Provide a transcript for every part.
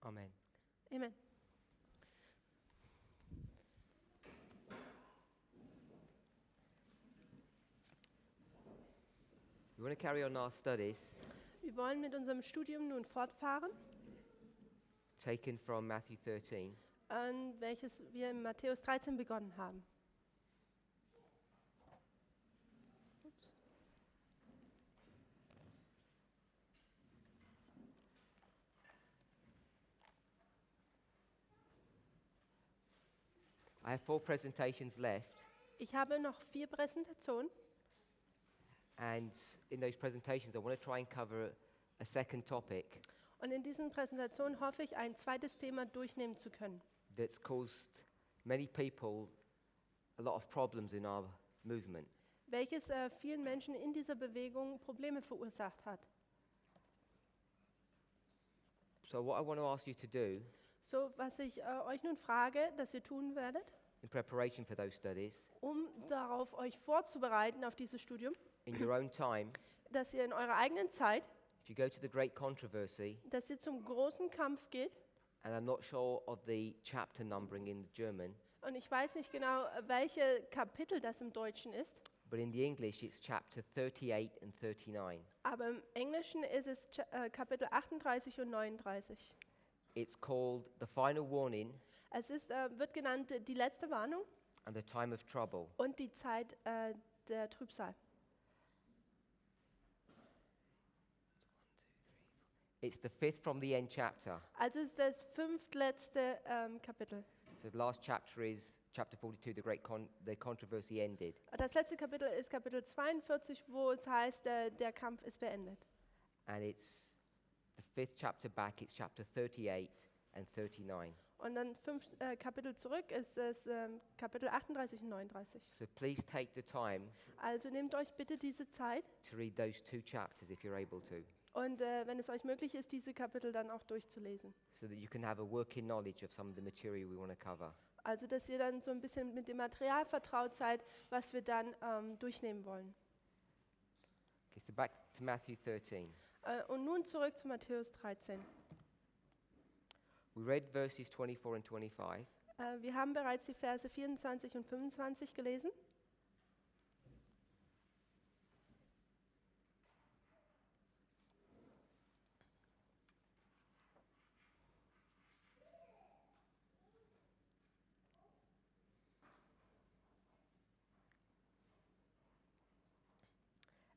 Amen. Amen. We want to carry on our studies Wir wollen mit unserem Studium nun fortfahren, taken from Matthew 13. welches wir in Matthäus 13 begonnen haben. Ups. I have 4 presentations left, Ich habe noch 4 Präsentationen and in those presentations, I want to try and cover a second topic und in diesen Präsentationen hoffe ich, ein zweites Thema durchnehmen zu können, that's caused many people a lot of problems in our movement. welches vielen Menschen in dieser Bewegung Probleme verursacht hat. So, what I want to ask you to do So, was ich euch nun frage, dass ihr tun werdet, in preparation for those studies, um darauf euch vorzubereiten auf dieses Studium, in your own time, dass ihr in eurer eigenen Zeit, if you go to the great controversy, dass ihr zum großen Kampf geht, and I'm not sure of the chapter numbering in the German, und ich weiß nicht genau, welche Kapitel das im Deutschen ist, but in the English it's chapter 38 and 39. aber im Englischen ist es Kapitel 38 und 39. It's called The Final Warning Es ist, wird genannt die letzte Warnung and the Time of Trouble. und die Zeit der Trübsal. It's the 5th from the end chapter. Also ist das fünftletzte Kapitel. So the last chapter is chapter 42, the controversy ended. Das letzte Kapitel ist Kapitel 42, wo es heißt, der Kampf ist beendet. And it's the 5th chapter back, it's chapter 38 and 39. Und dann 5 Kapitel zurück ist es Kapitel 38 und 39. So please take the time Also nehmt euch bitte diese Zeit to read those 2 chapters if you're able to, und wenn es euch möglich ist, diese Kapitel dann auch durchzulesen. so that you can have a working knowledge of some of the material we want to cover. Also dass ihr dann so ein bisschen mit dem Material vertraut seid, was wir dann durchnehmen wollen. Okay, so back to Matthew 13. Und nun zurück zu Matthäus 13. We read verses 24 and 25. Wir haben bereits die Verse 24 und 25 gelesen.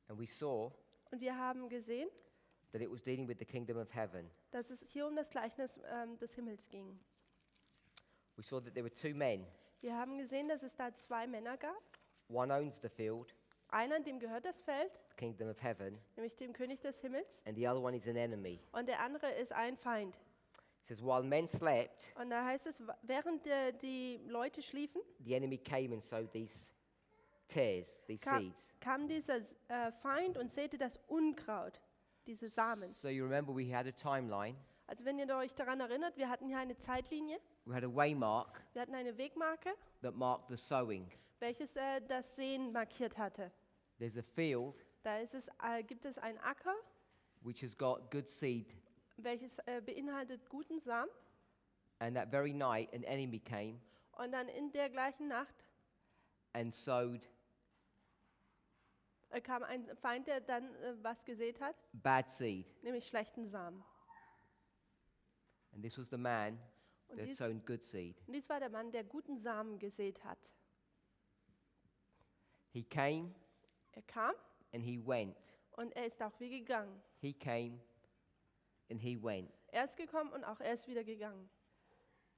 And we saw Und wir haben gesehen, that it was dealing with the kingdom of heaven. dass es hier um das Gleichnis des Himmels ging. We saw that there were 2 men. Wir haben gesehen, dass es da 2 Männer gab. One owns the field, Einer, dem gehört das Feld, the kingdom of heaven, nämlich dem König des Himmels. and the other one is an enemy. Und der andere ist ein Feind. It says, while men slept, Und da heißt es, während die Leute schliefen, the enemy came and sowed these tares, these seeds. kam dieser Feind und säte das Unkraut, diese Samen. So you remember we had a timeline, Also wenn ihr euch daran erinnert, wir hatten hier eine Zeitlinie, we had a waymark wir hatten eine Wegmarke, that marked the sowing. welches das Säen markiert hatte. There's a field Da gibt es einen Acker, which has got good seed, welches beinhaltet guten Samen. and that very night an enemy came Und dann in der gleichen Nacht and sowed kam ein Feind, der dann was gesät hat, bad seed. nämlich schlechten Samen. And this was the man Und that had dies- sown good seed. Und dies war der Mann, der guten Samen gesät hat. He came Er kam and he went. und er ist auch wieder gegangen. He came and he went. Er ist gekommen und auch er ist wieder gegangen.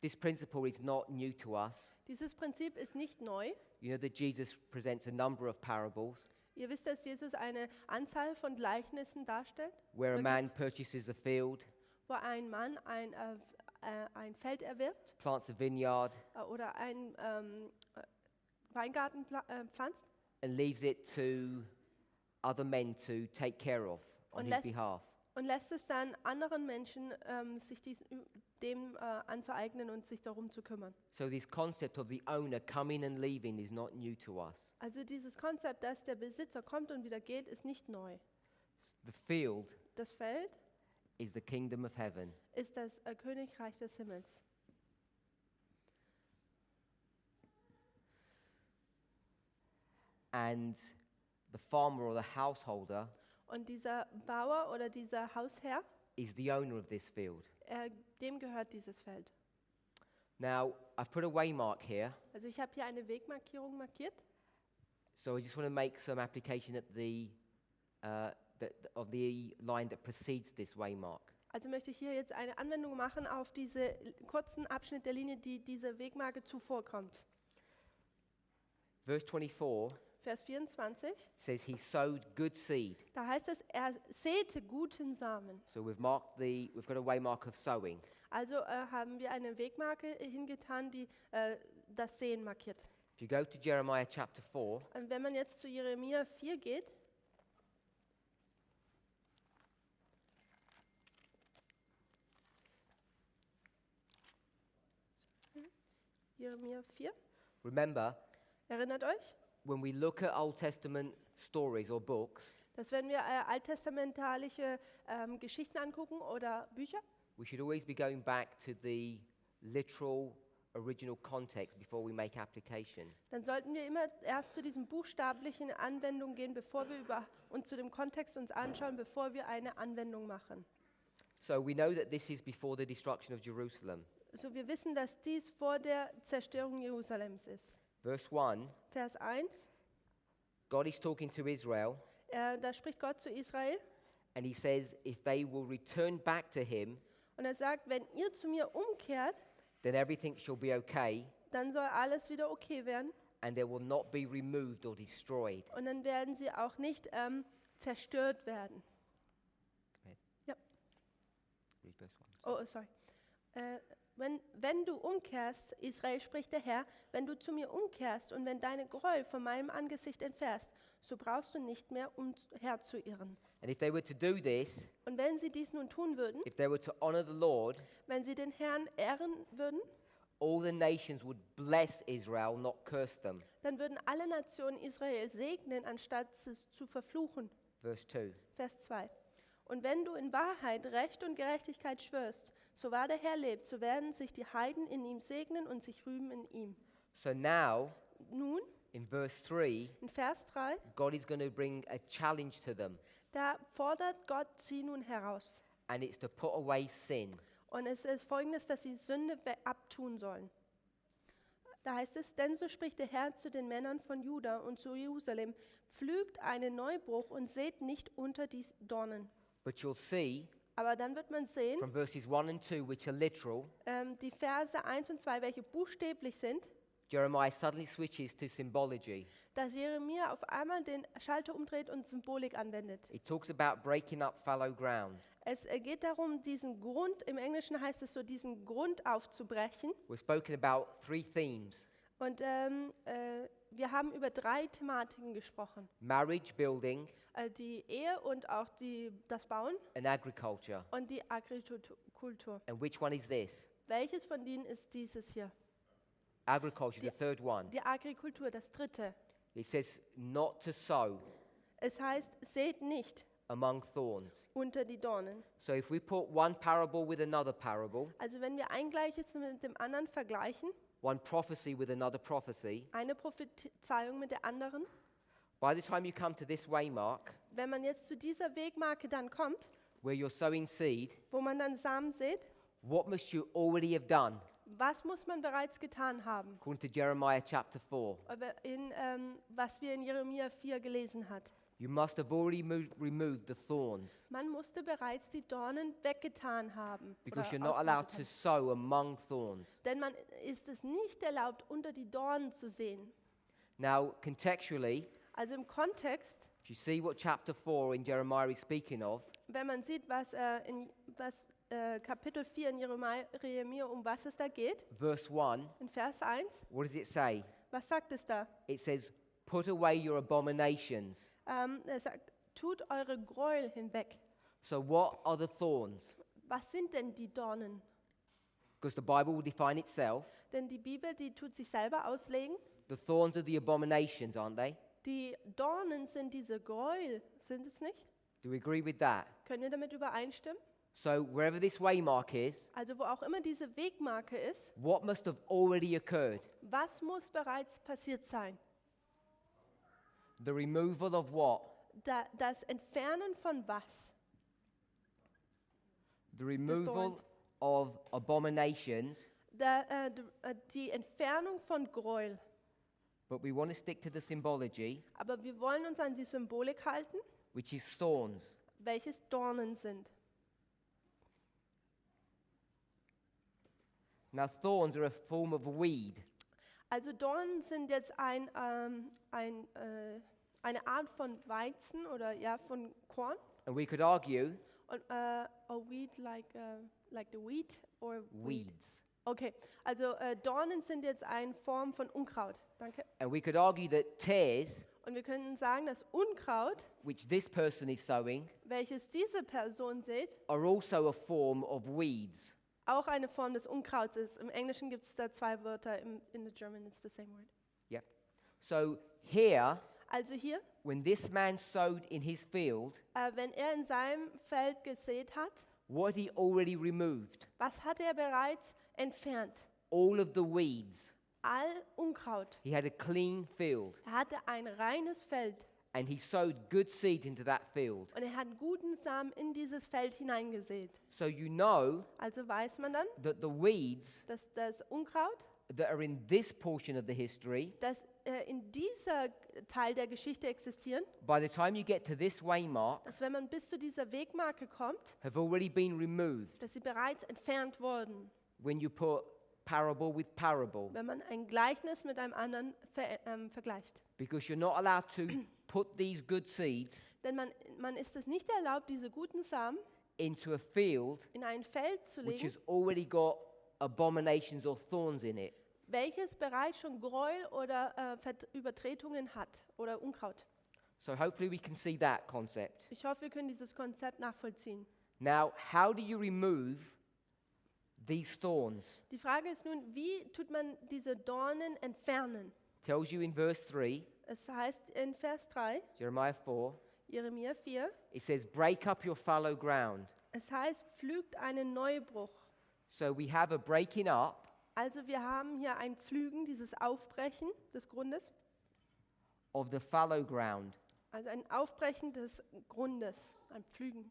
This principle is not new to us. Dieses Prinzip ist nicht neu. You know that Jesus presents a number of parables Ihr wisst, dass Jesus eine Anzahl von Gleichnissen darstellt, where a oder man gibt, purchases a field, wo ein Mann ein Feld erwirbt plants a vineyard, oder einen Weingarten pflanzt and leaves it to other men to take care of on Und his lässt- behalf. und lässt es dann anderen Menschen, sich dem anzueignen und sich darum zu kümmern. So this concept of the owner coming and leaving is not new to us. Also dieses Konzept, dass der Besitzer kommt und wieder geht, ist nicht neu. The field Das Feld is the kingdom of heaven. ist das Königreich des Himmels. And the farmer or the householder Und dieser Bauer oder dieser Hausherr, is the owner of this field. dem gehört dieses Feld. Now, I've put a waymark here, Also ich habe hier eine Wegmarkierung markiert. so I just want to make some application at of the line that precedes this waymark. Also möchte ich hier jetzt eine Anwendung machen auf diese kurzen Abschnitt der Linie, die diese Wegmarke zuvorkommt. Verse 24 Vers 24, says he sowed good seed. da heißt es, er säte guten Samen. So we've got a waymark of sowing. Also haben wir eine Wegmarke hingetan, die das Säen markiert. If you go to Jeremiah chapter 4, Und wenn man jetzt zu Jeremia 4 geht, Jeremia 4, remember, erinnert euch, when we look at Old Testament stories or books, dass wenn wir alttestamentalische Geschichten angucken oder Bücher, we should always be going back to the literal original context before we make application. dann sollten wir immer erst zu diesen buchstablichen Anwendungen gehen, bevor wir und zu dem Kontext uns anschauen, bevor wir eine Anwendung machen. So we know that this is before the destruction of Jerusalem. So wir wissen, dass dies vor der Zerstörung Jerusalems ist. Verse 1, Vers 1, God is talking to Israel, da spricht Gott zu Israel and he says, if they will return back to him, und er sagt, wenn ihr zu mir umkehrt, then everything shall be okay, dann soll alles wieder okay werden and they will not be removed or destroyed. und dann werden sie auch nicht zerstört werden. Ja. Read verse 1. Oh, sorry. Wenn du umkehrst, Israel spricht der Herr, wenn du zu mir umkehrst und wenn deine Gräuel von meinem Angesicht entfährst, so brauchst du nicht mehr umherzuirren. And if they were to do this, Und wenn sie dies nun tun würden, if they were to honor the Lord, wenn sie den Herrn ehren würden, all the nations would bless Israel, not curse them. dann würden alle Nationen Israel segnen, anstatt es zu verfluchen. Verse 2. Vers 2. Und wenn du in Wahrheit Recht und Gerechtigkeit schwörst, so wahr der Herr lebt, so werden sich die Heiden in ihm segnen und sich rühmen in ihm. So now, Nun, in verse 3, in Vers 3, God is going to bring a challenge to them, da fordert Gott sie nun heraus. and it's to put away sin. Und es ist folgendes, dass sie Sünde abtun sollen. Da heißt es, denn so spricht der Herr zu den Männern von Juda und zu Jerusalem, pflügt einen Neubruch und seht nicht unter die Dornen. But you'll see Aber dann wird man sehen, from verses 1 and 2, which are literal, die Verse 1 und 2, welche buchstäblich sind, Jeremiah suddenly switches to symbology. dass Jeremia auf einmal den Schalter umdreht und Symbolik anwendet. It talks about breaking up fallow ground. Es geht darum, diesen Grund, im Englischen heißt es so, diesen Grund aufzubrechen. We've spoken about 3 themes: Und wir haben über 3 Thematiken gesprochen. marriage, building, Die Ehe und auch das Bauen and agriculture. und die Agrikultur. And which one is this? Welches von denen ist dieses hier? Agriculture, the third one. Die Agrikultur, das dritte. It says not to sow Es heißt, seht nicht among thorns. unter die Dornen. So if we put one parable with another parable, Also wenn wir ein Gleiches mit dem anderen vergleichen, one prophecy with another prophecy, eine Prophezeiung mit der anderen, by the time you come to this waymark, wenn man jetzt zu dieser Wegmarke dann kommt, where you're sowing seed, wo man dann Samen sät, what must you already have done? was muss man bereits getan haben? According to Jeremiah chapter 4, Aber was wir in Jeremia 4 gelesen hat. you must have already removed the thorns, Man musste bereits die Dornen weggetan haben. because oder you're not allowed to ausgerottet sow among thorns. haben. Denn man ist es nicht erlaubt, unter die Dornen zu sehen. Now, contextually, Also im Kontext, if you see what chapter 4 in Jeremiah is speaking of, wenn man sieht, was Kapitel 4 in Jeremia, um was es da geht, verse 1, in Vers 1, what does it say? was sagt es da? It says, put away your abominations. Er sagt, tut eure Gräuel hinweg. So what are the thorns? Was sind denn die Dornen? Because the Bible will define itself. Denn die Bibel, die tut sich selber auslegen. The thorns are the abominations, aren't they? Die Dornen sind diese Gräuel, sind es nicht? Do we agree with that? Können wir damit übereinstimmen? So wherever this waymark is, Also wo auch immer diese Wegmarke ist, what must have already occurred? was muss bereits passiert sein? The removal of what? Das Entfernen von was? The removal thorns. of abominations, Die Entfernung von Gräuel. but we want to stick to the symbology, Aber wir wollen uns an die Symbolik halten, which is thorns. welches Dornen sind. Now, thorns are a form of weed. Also Dornen sind jetzt eine Art von Weizen oder ja von Korn. And we could argue Und, a weed like the wheat or weed. weeds. Okay, also Dornen sind jetzt eine Form von Unkraut. Danke. And we could argue that tares, Und wir können sagen, dass Unkraut, which this person is sowing, welches diese Person sieht, are also a form of weeds. auch eine Form des Unkrauts ist. Im Englischen gibt es da zwei Wörter, in the German it's the same word. Yep. So here, Also hier, when this man sowed in his field, wenn er in seinem Feld gesät hat, what had he already removed? was hat er bereits entfernt? All of the weeds. All Unkraut. He had a clean field, Er hatte ein reines Feld and he sowed good seed into that field. und er hat guten Samen in dieses Feld hineingesät. So you know Also weiß man dann, that the weeds dass das Unkraut, that are in this portion of the history, das in dieser Teil der Geschichte existieren, by the time you get to this waymark, dass wenn man bis zu dieser Wegmarke kommt, have already been removed dass sie bereits entfernt wurden, when you put parable with parable, wenn man ein Gleichnis mit einem anderen vergleicht. because you're not allowed to put these good seeds Denn man ist es nicht erlaubt, diese guten Samen into a field in ein Feld zu which legen, has already got abominations or thorns in it. welches bereits schon Gräuel oder Übertretungen hat oder Unkraut. So hopefully we can see that concept. Ich hoffe, wir können dieses Konzept nachvollziehen. Now, how do you remove these thorns? Die Frage ist nun, wie tut man diese Dornen entfernen? Tells you in verse 3, Es heißt in Vers 3, Jeremiah 4, Jeremia 4, it says, break up your fallow ground. es heißt, pflügt einen Neubruch. So we have a breaking up Also wir haben hier ein Pflügen, dieses Aufbrechen des Grundes, of the fallow ground. also ein Aufbrechen des Grundes, ein Pflügen.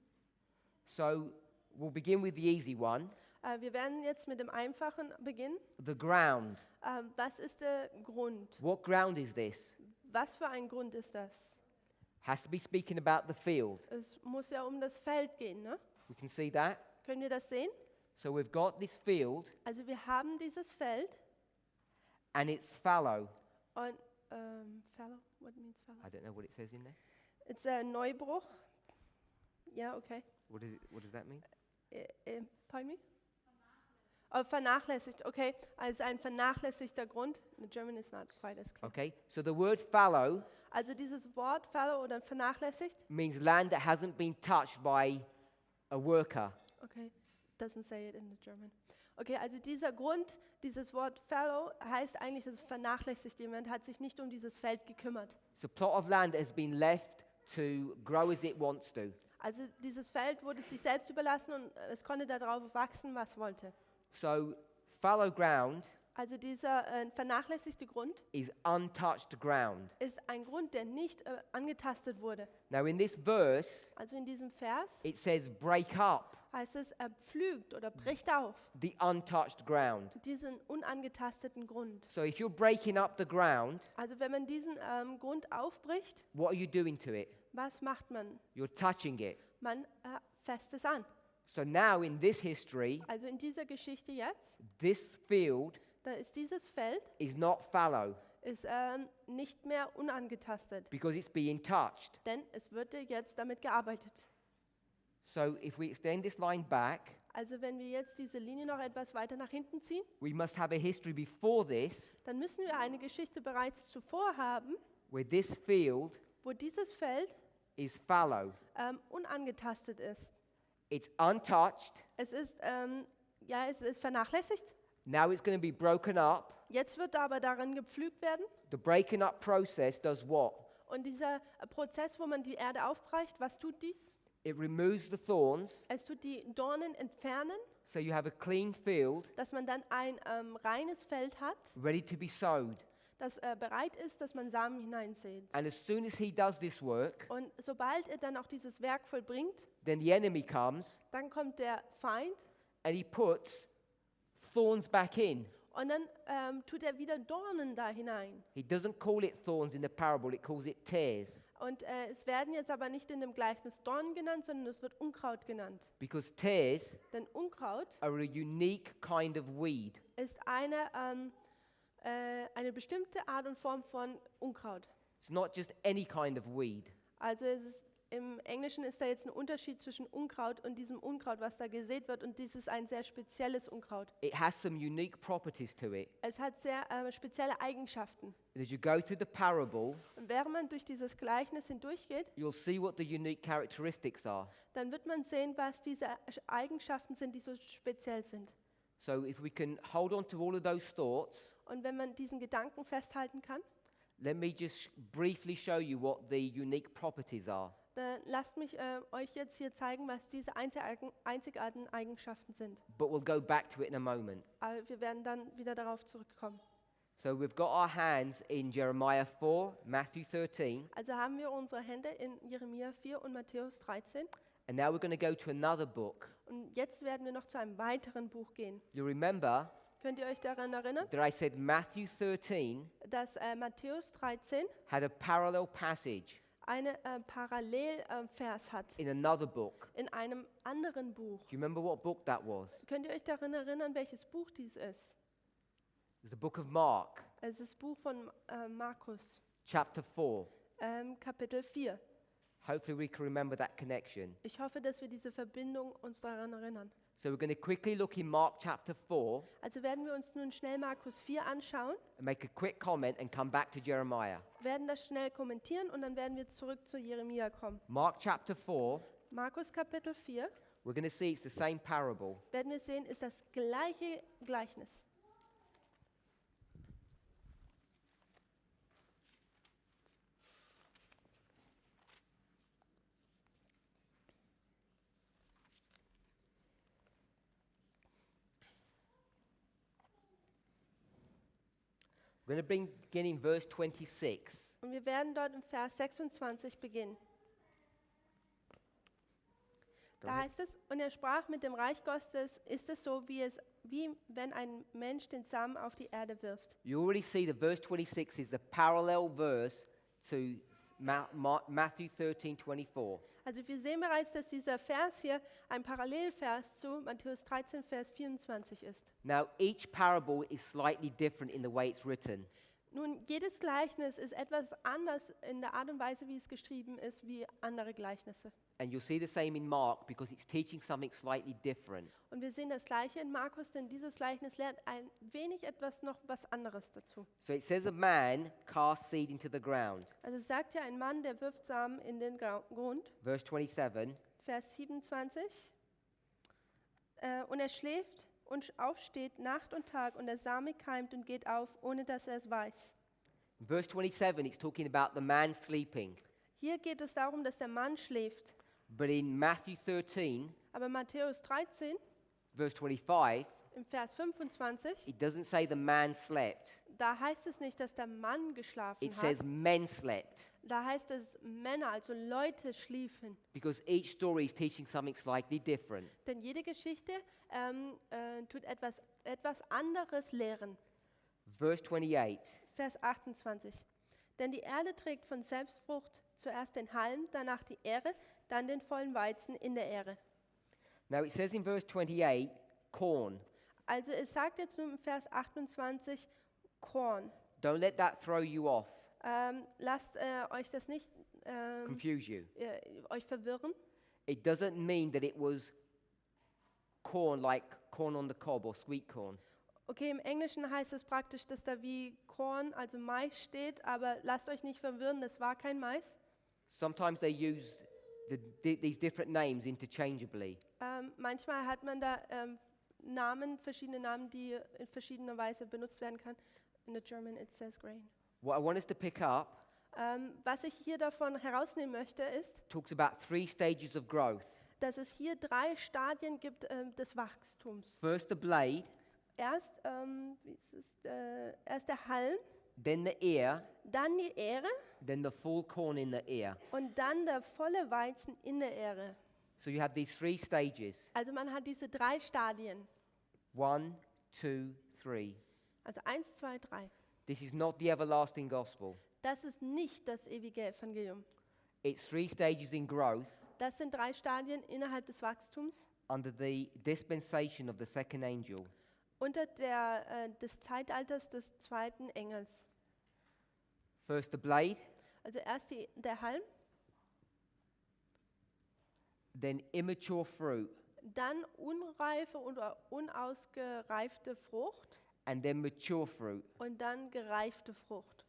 So we'll begin with the easy one, Wir werden jetzt mit dem Einfachen beginnen. the ground. Was ist der Grund? What ground is this? Was für ein Grund ist das? Has to be speaking about the field. Es muss ja um das Feld gehen, ne? We can see that. Könnt ihr das sehen? So we've got this field Also wir haben dieses Feld and it's fallow. und fallow, what means fallow? I don't know what it says in there. It's a Neubruch. Ja, okay. What does that mean? Pardon me? Oh, vernachlässigt, okay. Also ein vernachlässigter Grund. The German is not quite as clear. Okay, so the word fallow Also dieses Wort fallow oder vernachlässigt, means land that hasn't been touched by a worker. okay, doesn't say it in the German. Okay, also dieser Grund, dieses Wort fallow heißt eigentlich, dass es vernachlässigt. Jemand hat sich nicht um dieses Feld gekümmert. It's a plot of land that has been left to grow as it wants to. Also dieses Feld wurde sich selbst überlassen und es konnte darauf wachsen, was wollte. So fallow ground Also dieser vernachlässigte Grund is untouched ground. ist ein Grund, der nicht angetastet wurde. Now in this verse, Also in diesem Vers it says break up heißt es, er pflügt oder bricht auf the untouched ground. diesen unangetasteten Grund. So if you're breaking up the ground, Also wenn man diesen Grund aufbricht, what are you doing to it? was macht man? You're touching it. Man fasst es an. So now in this history, Also in dieser Geschichte jetzt, this field da ist dieses Feld is not fallow ist, nicht mehr unangetastet, because it's being touched. denn es wird jetzt damit gearbeitet. So if we extend this line back, Also wenn wir jetzt diese Linie noch etwas weiter nach hinten ziehen, we must have a history before this dann müssen wir eine Geschichte bereits zuvor haben, where this field wo dieses Feld is fallow. unangetastet ist. It's untouched. Es ist vernachlässigt. Now it's going to be broken up. Jetzt wird aber darin gepflügt werden. The breaking up process does what? Und dieser Prozess, wo man die Erde aufbrecht, was tut dies? It removes the thorns, Es tut die Dornen entfernen, so you have a clean field dass man dann ein reines Feld hat, ready to be sowed. das bereit ist, dass man Samen hineinsät. And as soon as he does this work, Und sobald er dann auch dieses Werk vollbringt, then the enemy comes dann kommt der Feind and he puts thorns back in. und dann tut er wieder Dornen da hinein. He doesn't call it thorns in the parable, it calls it tares. Und es werden jetzt aber nicht in dem Gleichnis Dornen genannt, sondern es wird Unkraut genannt. Because tares Denn Unkraut are a unique kind of weed. ist eine bestimmte Art und Form von Unkraut. It's not just any kind of weed. Also im Englischen ist da jetzt ein Unterschied zwischen Unkraut und diesem Unkraut, was da gesät wird. Und dies ist ein sehr spezielles Unkraut. It has some unique properties to it. Es hat sehr spezielle Eigenschaften. And as you go through the parable, Und während man durch dieses Gleichnis hindurchgeht, you'll see what the unique characteristics are. dann wird man sehen, was diese Eigenschaften sind, die so speziell sind. So if we can hold on to all of those thoughts, Und wenn man diesen Gedanken festhalten kann, let me just briefly show you what the unique properties are. dann lasst mich euch jetzt hier zeigen, was diese einzigartigen Eigenschaften sind. But we'll go back to it in a moment. Aber wir werden dann wieder darauf zurückkommen. So we've got our hands in Jeremiah 4, Matthew 13, Also haben wir unsere Hände in Jeremia 4 und Matthäus 13. and now we're going to go to another book. Und jetzt werden wir noch zu einem weiteren Buch gehen. You remember Könnt ihr euch daran erinnern, that I said Matthew 13 dass Matthäus 13 had a parallel passage eine Parallelvers hat in another book. in einem anderen Buch. Do you remember what book that was? Könnt ihr euch daran erinnern, welches Buch dies ist? It was the book of Mark, Es ist das Buch von Markus, chapter 4. Kapitel 4. Hopefully we can remember that connection. Ich hoffe, dass wir diese Verbindung uns daran erinnern. So we're going to quickly look in Mark chapter 4 Also werden wir uns nun schnell Markus 4 anschauen, and make a quick comment and come back to Jeremiah. werden das schnell kommentieren und dann werden wir zurück zu Jeremia kommen. Mark chapter 4, Markus Kapitel 4, we're going to see it's the same parable. werden wir sehen, ist das gleiche Gleichnis. We're going to begin in verse 26. Und wir werden dort im Vers 26 beginnen. Go Da ahead. heißt es, und er sprach, mit dem Reich Gottes ist es so, wie wenn ein Mensch den Samen auf die Erde wirft. You already see the verse 26 is the parallel verse to Matthew 13:24. Also wir sehen bereits, dass dieser Vers hier ein Parallelvers zu Matthäus 13, Vers 24 ist. Now, each parable is slightly different in the way it's written. Nun, jedes Gleichnis ist etwas anders in der Art und Weise, wie es geschrieben ist, wie andere Gleichnisse. And you'll see the same in Mark because it's teaching something slightly different. Und wir sehen das Gleiche in Markus, denn dieses Gleichnis lernt ein wenig noch was anderes dazu. So it says a man cast seed into the ground. Also es sagt ja ein Mann, der wirft Samen in den Grund, Verse 27. Vers 27. Und er schläft und aufsteht Nacht und Tag und der Same keimt und geht auf, ohne dass er es weiß. In verse 27, it's talking about the man sleeping. Hier geht es darum, dass der Mann schläft. But in Matthew 13, Aber Matthäus 13, verse 25, im Vers 25, it doesn't say the man slept. da heißt es nicht, dass der Mann geschlafen It hat. says men slept. Da heißt es Männer, also Leute schliefen. Because each story is teaching something slightly different. Denn jede Geschichte tut etwas anderes lehren. Verse 28. Vers 28. Denn die Erde trägt von Selbstfrucht zuerst den Halm, danach die Ähre, dann den vollen Weizen in der Ähre. Now it says in verse 28, corn. Also es sagt jetzt nun im Vers 28 Korn. Don't let that throw you off, Lasst euch das nicht confuse you. euch verwirren. It doesn't mean that it was corn like corn on the cob or sweet corn. Okay, im Englischen heißt es praktisch, dass da wie Korn, also Mais steht, aber lasst euch nicht verwirren, das war kein Mais. Sometimes they use these different names interchangeably. Manchmal hat man da verschiedene Namen, die in verschiedener Weise benutzt werden kann. In the German it says grain. What I want us to pick up Was ich hier davon herausnehmen möchte, ist, talks about 3 stages of growth. dass es hier 3 Stadien gibt des Wachstums. First the blade, Erst der Halm, then the ear, dann die Ähre then the full corn in the ear. und dann der volle Weizen in der Ähre. So you have these 3 stages. Also man hat diese 3 Stadien. 1, 2, 3. Also 1, 2, 3. This is not the everlasting gospel. Das ist nicht das ewige Evangelium. It's 3 stages in growth Das sind 3 Stadien innerhalb des Wachstums under the dispensation of the second angel. unter des Zeitalters des zweiten Engels. First the blade, Also erst der Halm, then immature fruit, dann unreife oder unausgereifte Frucht and then mature fruit. und dann gereifte Frucht.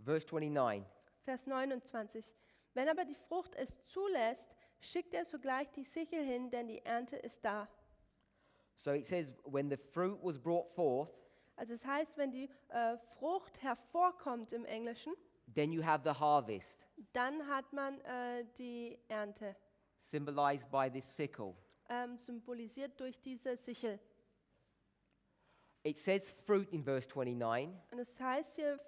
Verse 29. Vers 29. Wenn aber die Frucht es zulässt, schickt er sogleich die Sichel hin, denn die Ernte ist da. So it says, when the fruit was brought forth, Also es heißt, wenn die Frucht hervorkommt im Englischen, then you have the harvest, dann hat man die Ernte, symbolized by this sickle. symbolisiert durch diese Sichel. It says fruit in verse 29, Und es heißt hier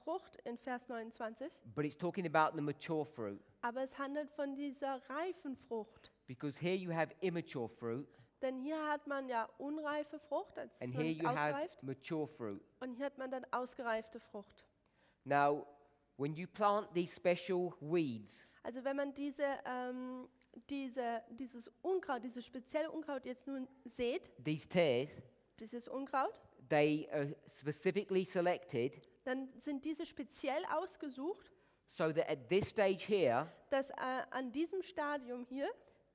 Frucht in Vers 29, but it's talking about the mature fruit. aber es handelt von dieser reifen Frucht. Because here you have immature fruit, Denn hier hat man ja unreife Frucht, also es and ist noch here nicht you have ausgereift, mature fruit. und hier hat man dann ausgereifte Frucht. Now, when you plant these special weeds, Also wenn man dieses Unkraut, dieses spezielle Unkraut jetzt nun sät, these tares, dieses Unkraut, they are specifically selected dann sind diese speziell ausgesucht, so that at this stage here, dass an diesem Stadium hier,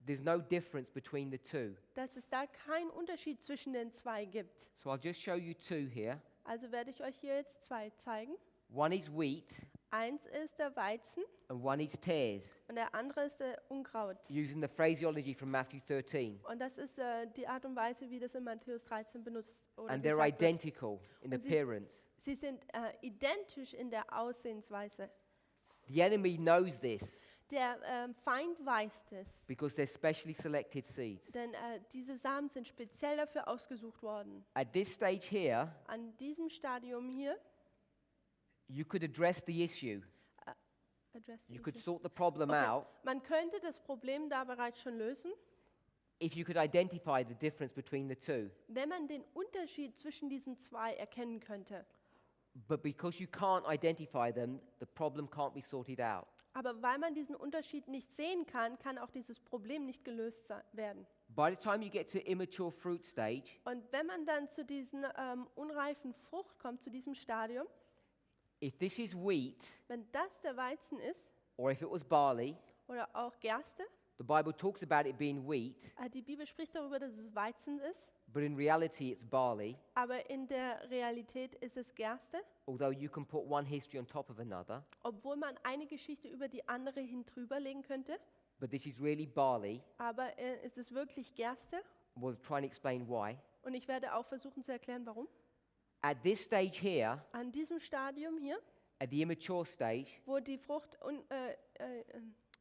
there's no difference between the two. dass es da keinen Unterschied zwischen den 2 gibt. So I'll just show you 2 here. Also werde ich euch hier jetzt 2 zeigen. One is wheat, Eins ist der Weizen and one is tares, und der andere ist der Unkraut. using the phraseology from Matthew 13. Und das ist die Art und Weise, wie das in Matthäus 13 benutzt oder And they're gesagt wird. identical in Und sie- appearance. Sie sind identisch in der Aussehensweise. The enemy knows this Der Feind weiß es, because they're specially selected seeds. denn diese Samen sind speziell dafür ausgesucht worden. At this stage here, An diesem Stadium hier, you could address the issue. You could sort the problem Okay. out Man könnte das Problem da bereits schon lösen, if you could identify the difference between the two. wenn man den Unterschied zwischen diesen 2 erkennen könnte. But because you can't identify them, the problem can't be sorted out. Aber weil man diesen Unterschied nicht sehen kann, kann auch dieses Problem nicht gelöst werden. By the time you get to immature fruit stage, Und wenn man dann zu diesen unreifen Frucht kommt, zu diesem Stadium, if this is wheat wenn das der Weizen ist or if it was barley, oder auch Gerste, the Bible talks about it being wheat, die Bibel spricht darüber, dass es Weizen ist, but in reality it's barley, aber in der Realität ist es Gerste, although you can put one history on top of another. obwohl man eine Geschichte über die andere hin drüber legen könnte. But this is really barley. Aber es ist wirklich Gerste We'll try and explain why. und ich werde auch versuchen zu erklären, warum. At this stage here, An diesem Stadium hier, at the immature stage, wo die Frucht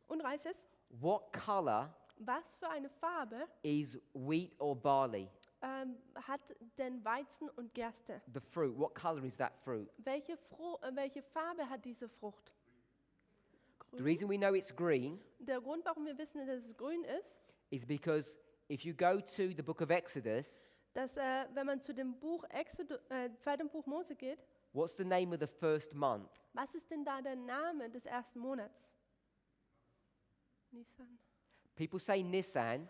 unreif ist, what color was für eine Farbe is wheat or barley? hat denn Weizen und Gerste? The fruit, what color is that fruit? Welche Farbe hat diese Frucht? The reason we know it's green Der Grund, warum wir wissen, dass es grün ist, is because if you go to the book of Exodus, dass wenn man zu dem zweiten Buch Mose geht, what's the name of the first month? was ist denn da der Name des ersten Monats? Nisan. People say Nisan,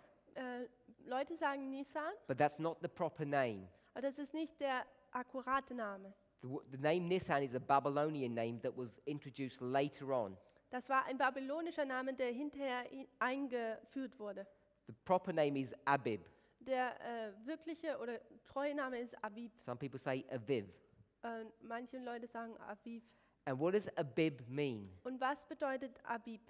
Leute sagen Nisan, but that's not the proper name. aber das ist nicht der akkurate Name. The name Nisan is a Babylonian name that was introduced later on. Das war ein babylonischer Name, der hinterher eingeführt wurde. The proper name is Abib. Der wirkliche oder treue Name ist Abib. Some people say Aviv. Manche Leute sagen Aviv. And what does Abib mean? Und was bedeutet Abib?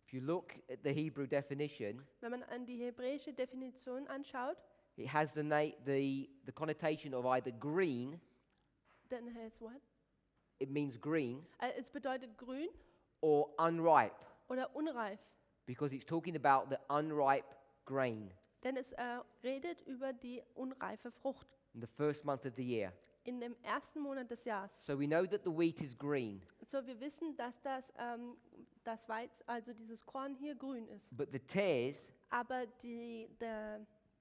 If you look at the Hebrew definition, Wenn man an die hebräische Definition anschaut, it has the connotation of either green dann heißt what? it means green Es bedeutet grün or unripe, oder unreif, because it's talking about the unripe grain denn es redet über die unreife Frucht in the first month of the year. in dem ersten Monat des Jahres. So we know that the wheat is green, So, wir wissen, dass das Weiz, also dieses Korn hier grün ist. but the tares, Aber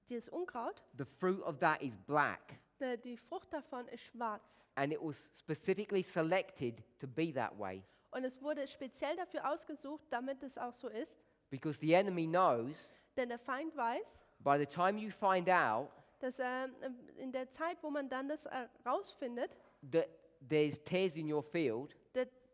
dieses Unkraut, the fruit of that is black, die Frucht davon ist schwarz. and it was specifically selected to be that way Und es wurde speziell dafür ausgesucht, damit es auch so ist. because the enemy knows Denn der Feind weiß, by the time you find out dass in der Zeit, wo man dann das herausfindet, that there's tares in your field,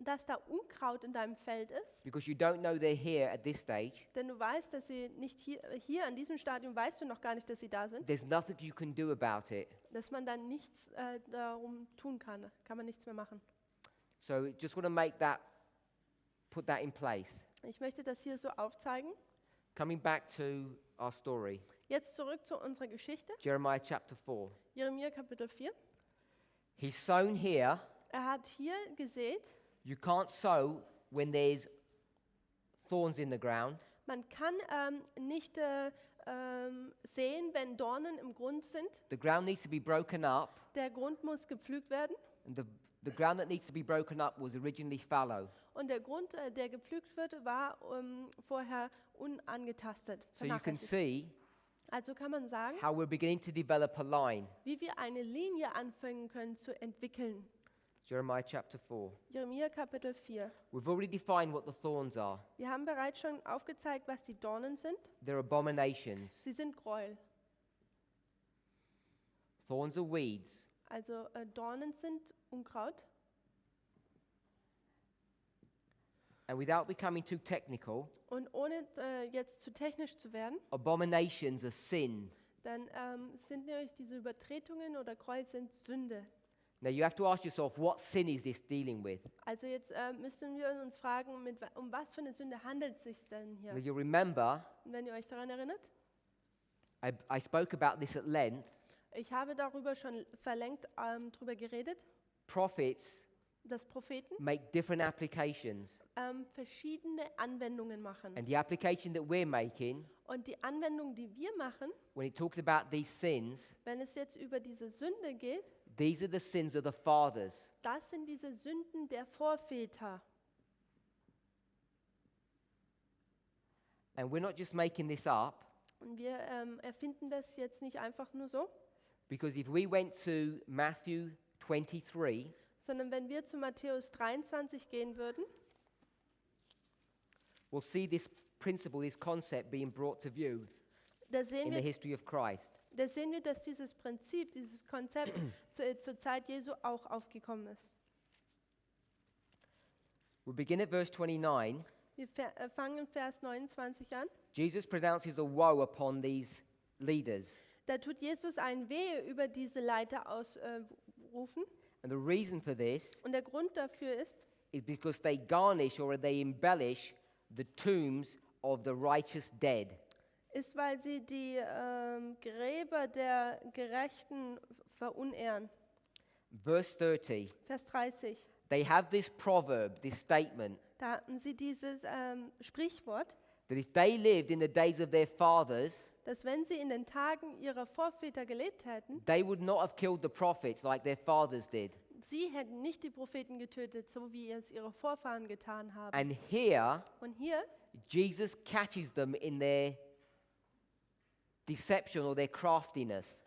dass da Unkraut in deinem Feld ist, because you don't know they're here at this stage, denn du weißt, dass sie nicht hier an diesem Stadium weißt du noch gar nicht, dass sie da sind, there's nothing you can do about it. dass man dann nichts darum tun kann man nichts mehr machen. So just want to put that in place. Ich möchte das hier so aufzeigen. Coming back to our story, Jetzt zurück zu unserer Geschichte, Jeremiah chapter 4. Jeremia Kapitel 4. He's sown here. Er hat hier gesät, You can't sow when there's thorns in the ground. man kann nicht sehen, wenn Dornen im Grund sind. The ground needs to be broken up, Der Grund muss gepflügt werden. and the ground that needs to be broken up was originally fallow. Und der Grund, der gepflügt wird, war vorher unangetastet. So you can vernachlässigt. see Also kann man sagen, how we're beginning to develop a line. wie wir eine Linie anfangen können zu entwickeln. Jeremiah chapter 4. Jeremia Kapitel 4. We've already defined what the thorns are. Wir haben bereits schon aufgezeigt, was die Dornen sind. They're abominations. Sie sind Gräuel. Thorns are weeds. Also Dornen sind Unkraut. And without becoming too technical, Und ohne jetzt zu technisch zu werden, abominations are sin. dann sind nämlich diese Übertretungen oder Gräuel sind Sünde. Now you have to ask yourself, what sin is this dealing with? Also jetzt müssten wir uns fragen, um was für eine Sünde handelt es sich denn hier? Now you remember, Und wenn ihr euch daran erinnert, I spoke about this at length. ich habe darüber schon verlängert drüber geredet, Prophets dass Propheten make different applications. verschiedene Anwendungen machen. And the application that we're making, Und die Anwendung, die wir machen, when it talks about these sins, wenn es jetzt über diese Sünde geht, these are the sins of the fathers. das sind diese Sünden der Vorväter. And we're not just making this up, Und wir erfinden das jetzt nicht einfach nur so, because if we went to Matthew 23, sondern wenn wir zu Matthäus 23 gehen würden, we'll see this principle, this concept being brought to view da sehen in the wir, history of Christ. dass dieses Prinzip, dieses Konzept zur Zeit Jesu auch aufgekommen ist. We begin at verse 29. Wir fangen in Vers 29 an. Jesus pronounces a woe upon these leaders. Da tut Jesus ein Wehe über diese Leiter ausrufen. And the reason for this Und der Grund dafür is because they garnish or they embellish the tombs of the righteous dead. ist, weil sie die Gräber der Gerechten verunehren. Verse 30. Vers 30. They have this proverb, this statement, Da hatten sie dieses Sprichwort, that if they lived in the days of their fathers, dass wenn sie in den Tagen ihrer Vorväter gelebt hätten, they would not have killed the prophets like their fathers did. sie hätten nicht die Propheten getötet, so wie es ihre Vorfahren getan haben. And here, Und hier Jesus catches them in their deception or their craftiness.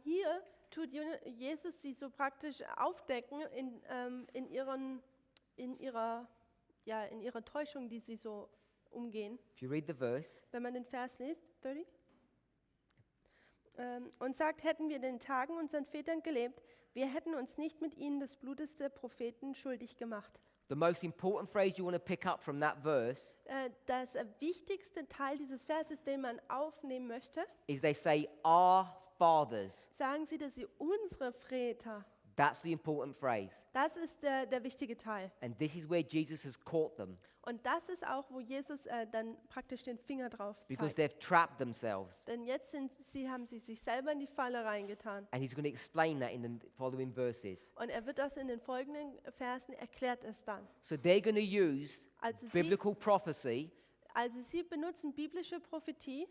hier tut Jesus sie so praktisch aufdecken in ihrer Täuschung, die sie so umgehen. If you read the verse, Wenn man den Vers liest, 30. Und sagt, hätten wir in den Tagen unseren Vätern gelebt, wir hätten uns nicht mit ihnen des Blutes der Propheten schuldig gemacht. the most important phrase you want to pick up from that verse Das wichtigste Teil dieses Verses, den man aufnehmen möchte, is they say, our fathers. sagen sie, dass sie unsere Väter, That's the important phrase. Das ist der wichtige Teil. And this is where Jesus has caught them Und das ist auch, wo Jesus dann praktisch den Finger drauf because zeigt. they've trapped themselves. Denn jetzt haben sie sich selber in die Falle reingetan. And he's going to explain that in the following verses. Und er wird das in den folgenden Versen erklärt es dann. So they're going to use Also biblical prophecy sie benutzen biblische Prophetie,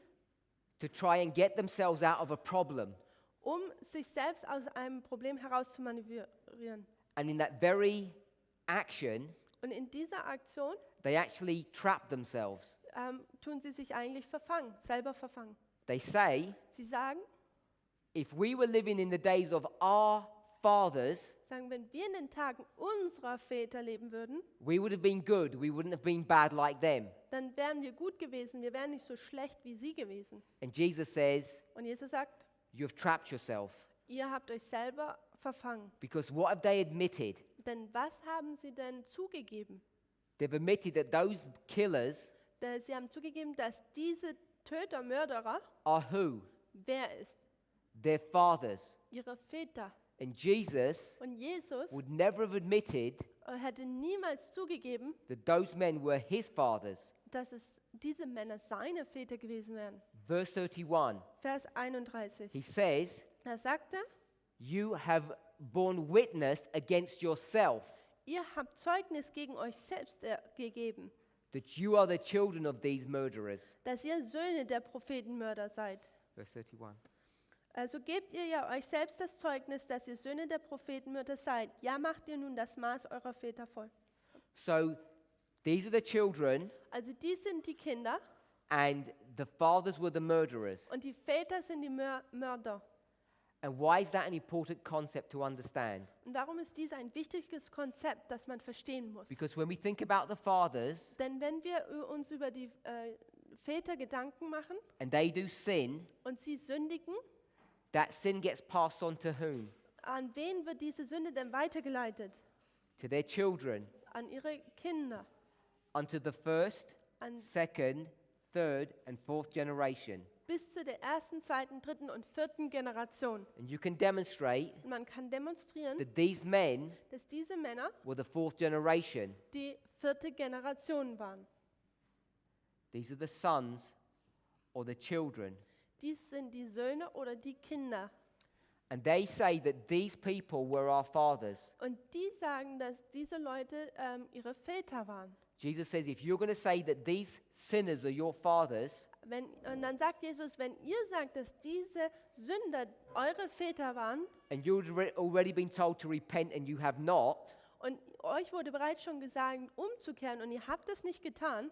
to try and get themselves out of a problem. sich selbst aus einem Problem herauszumanövrieren. And in that very action, Und in dieser Aktion they actually trap themselves. tun sie sich eigentlich selber verfangen. They say, Sie sagen, if we were living in the days of our fathers, wenn wir in den Tagen unserer Väter leben würden, we would have been good. We wouldn't have been bad like them. dann wären wir gut gewesen, wir wären nicht so schlecht wie sie gewesen. And Jesus says, Und Jesus sagt, you have trapped yourself. ihr habt euch selber verfangen. Because what have they admitted? Denn was haben sie denn zugegeben? They've admitted that those killers Sie haben zugegeben, dass diese Töter, Mörderer, are who? wer ist? Their fathers. Ihre Väter. And Jesus Und Jesus would never have admitted hätte niemals zugegeben, that those men were his fathers. dass diese Männer seine Väter gewesen wären. Verse 31, Vers 31. he says, Da sagt er, you have borne witness against yourself ihr habt Zeugnis gegen euch selbst gegeben, that you are the children of these murderers. dass ihr Söhne der Prophetenmörder seid. Verse 31. Also gebt ihr ja euch selbst das Zeugnis, dass ihr Söhne der Prophetenmörder seid. Ja, macht ihr nun das Maß eurer Väter voll. So these are the children Also dies sind die Kinder and the fathers were the murderers. und die Väter sind die Mörder. And why is that an important concept to understand? Und warum ist dies ein wichtiges Konzept, das man verstehen muss? Because when we think about the fathers Denn wenn wir uns über die Väter Gedanken machen and they do sin, und sie sündigen, that sin gets passed on to whom? an wen wird diese Sünde denn weitergeleitet? To their children, An ihre Kinder. unto the first, An, second, third, and fourth generation. bis zu der ersten, zweiten, dritten und vierten Generation. And you can demonstrate Und man kann demonstrieren, that these men dass diese Männer were the fourth generation. die vierte Generation waren. These are the sons or the children. Dies sind die Söhne oder die Kinder. And they say that these people were our fathers. Und die sagen, dass diese Leute ihre Väter waren. Jesus says, if you're going to say that these sinners are your fathers, Und dann sagt Jesus, wenn ihr sagt, dass diese Sünder eure Väter waren and you've already been told to repent and you have not, und euch wurde bereits schon gesagt, umzukehren und ihr habt es nicht getan,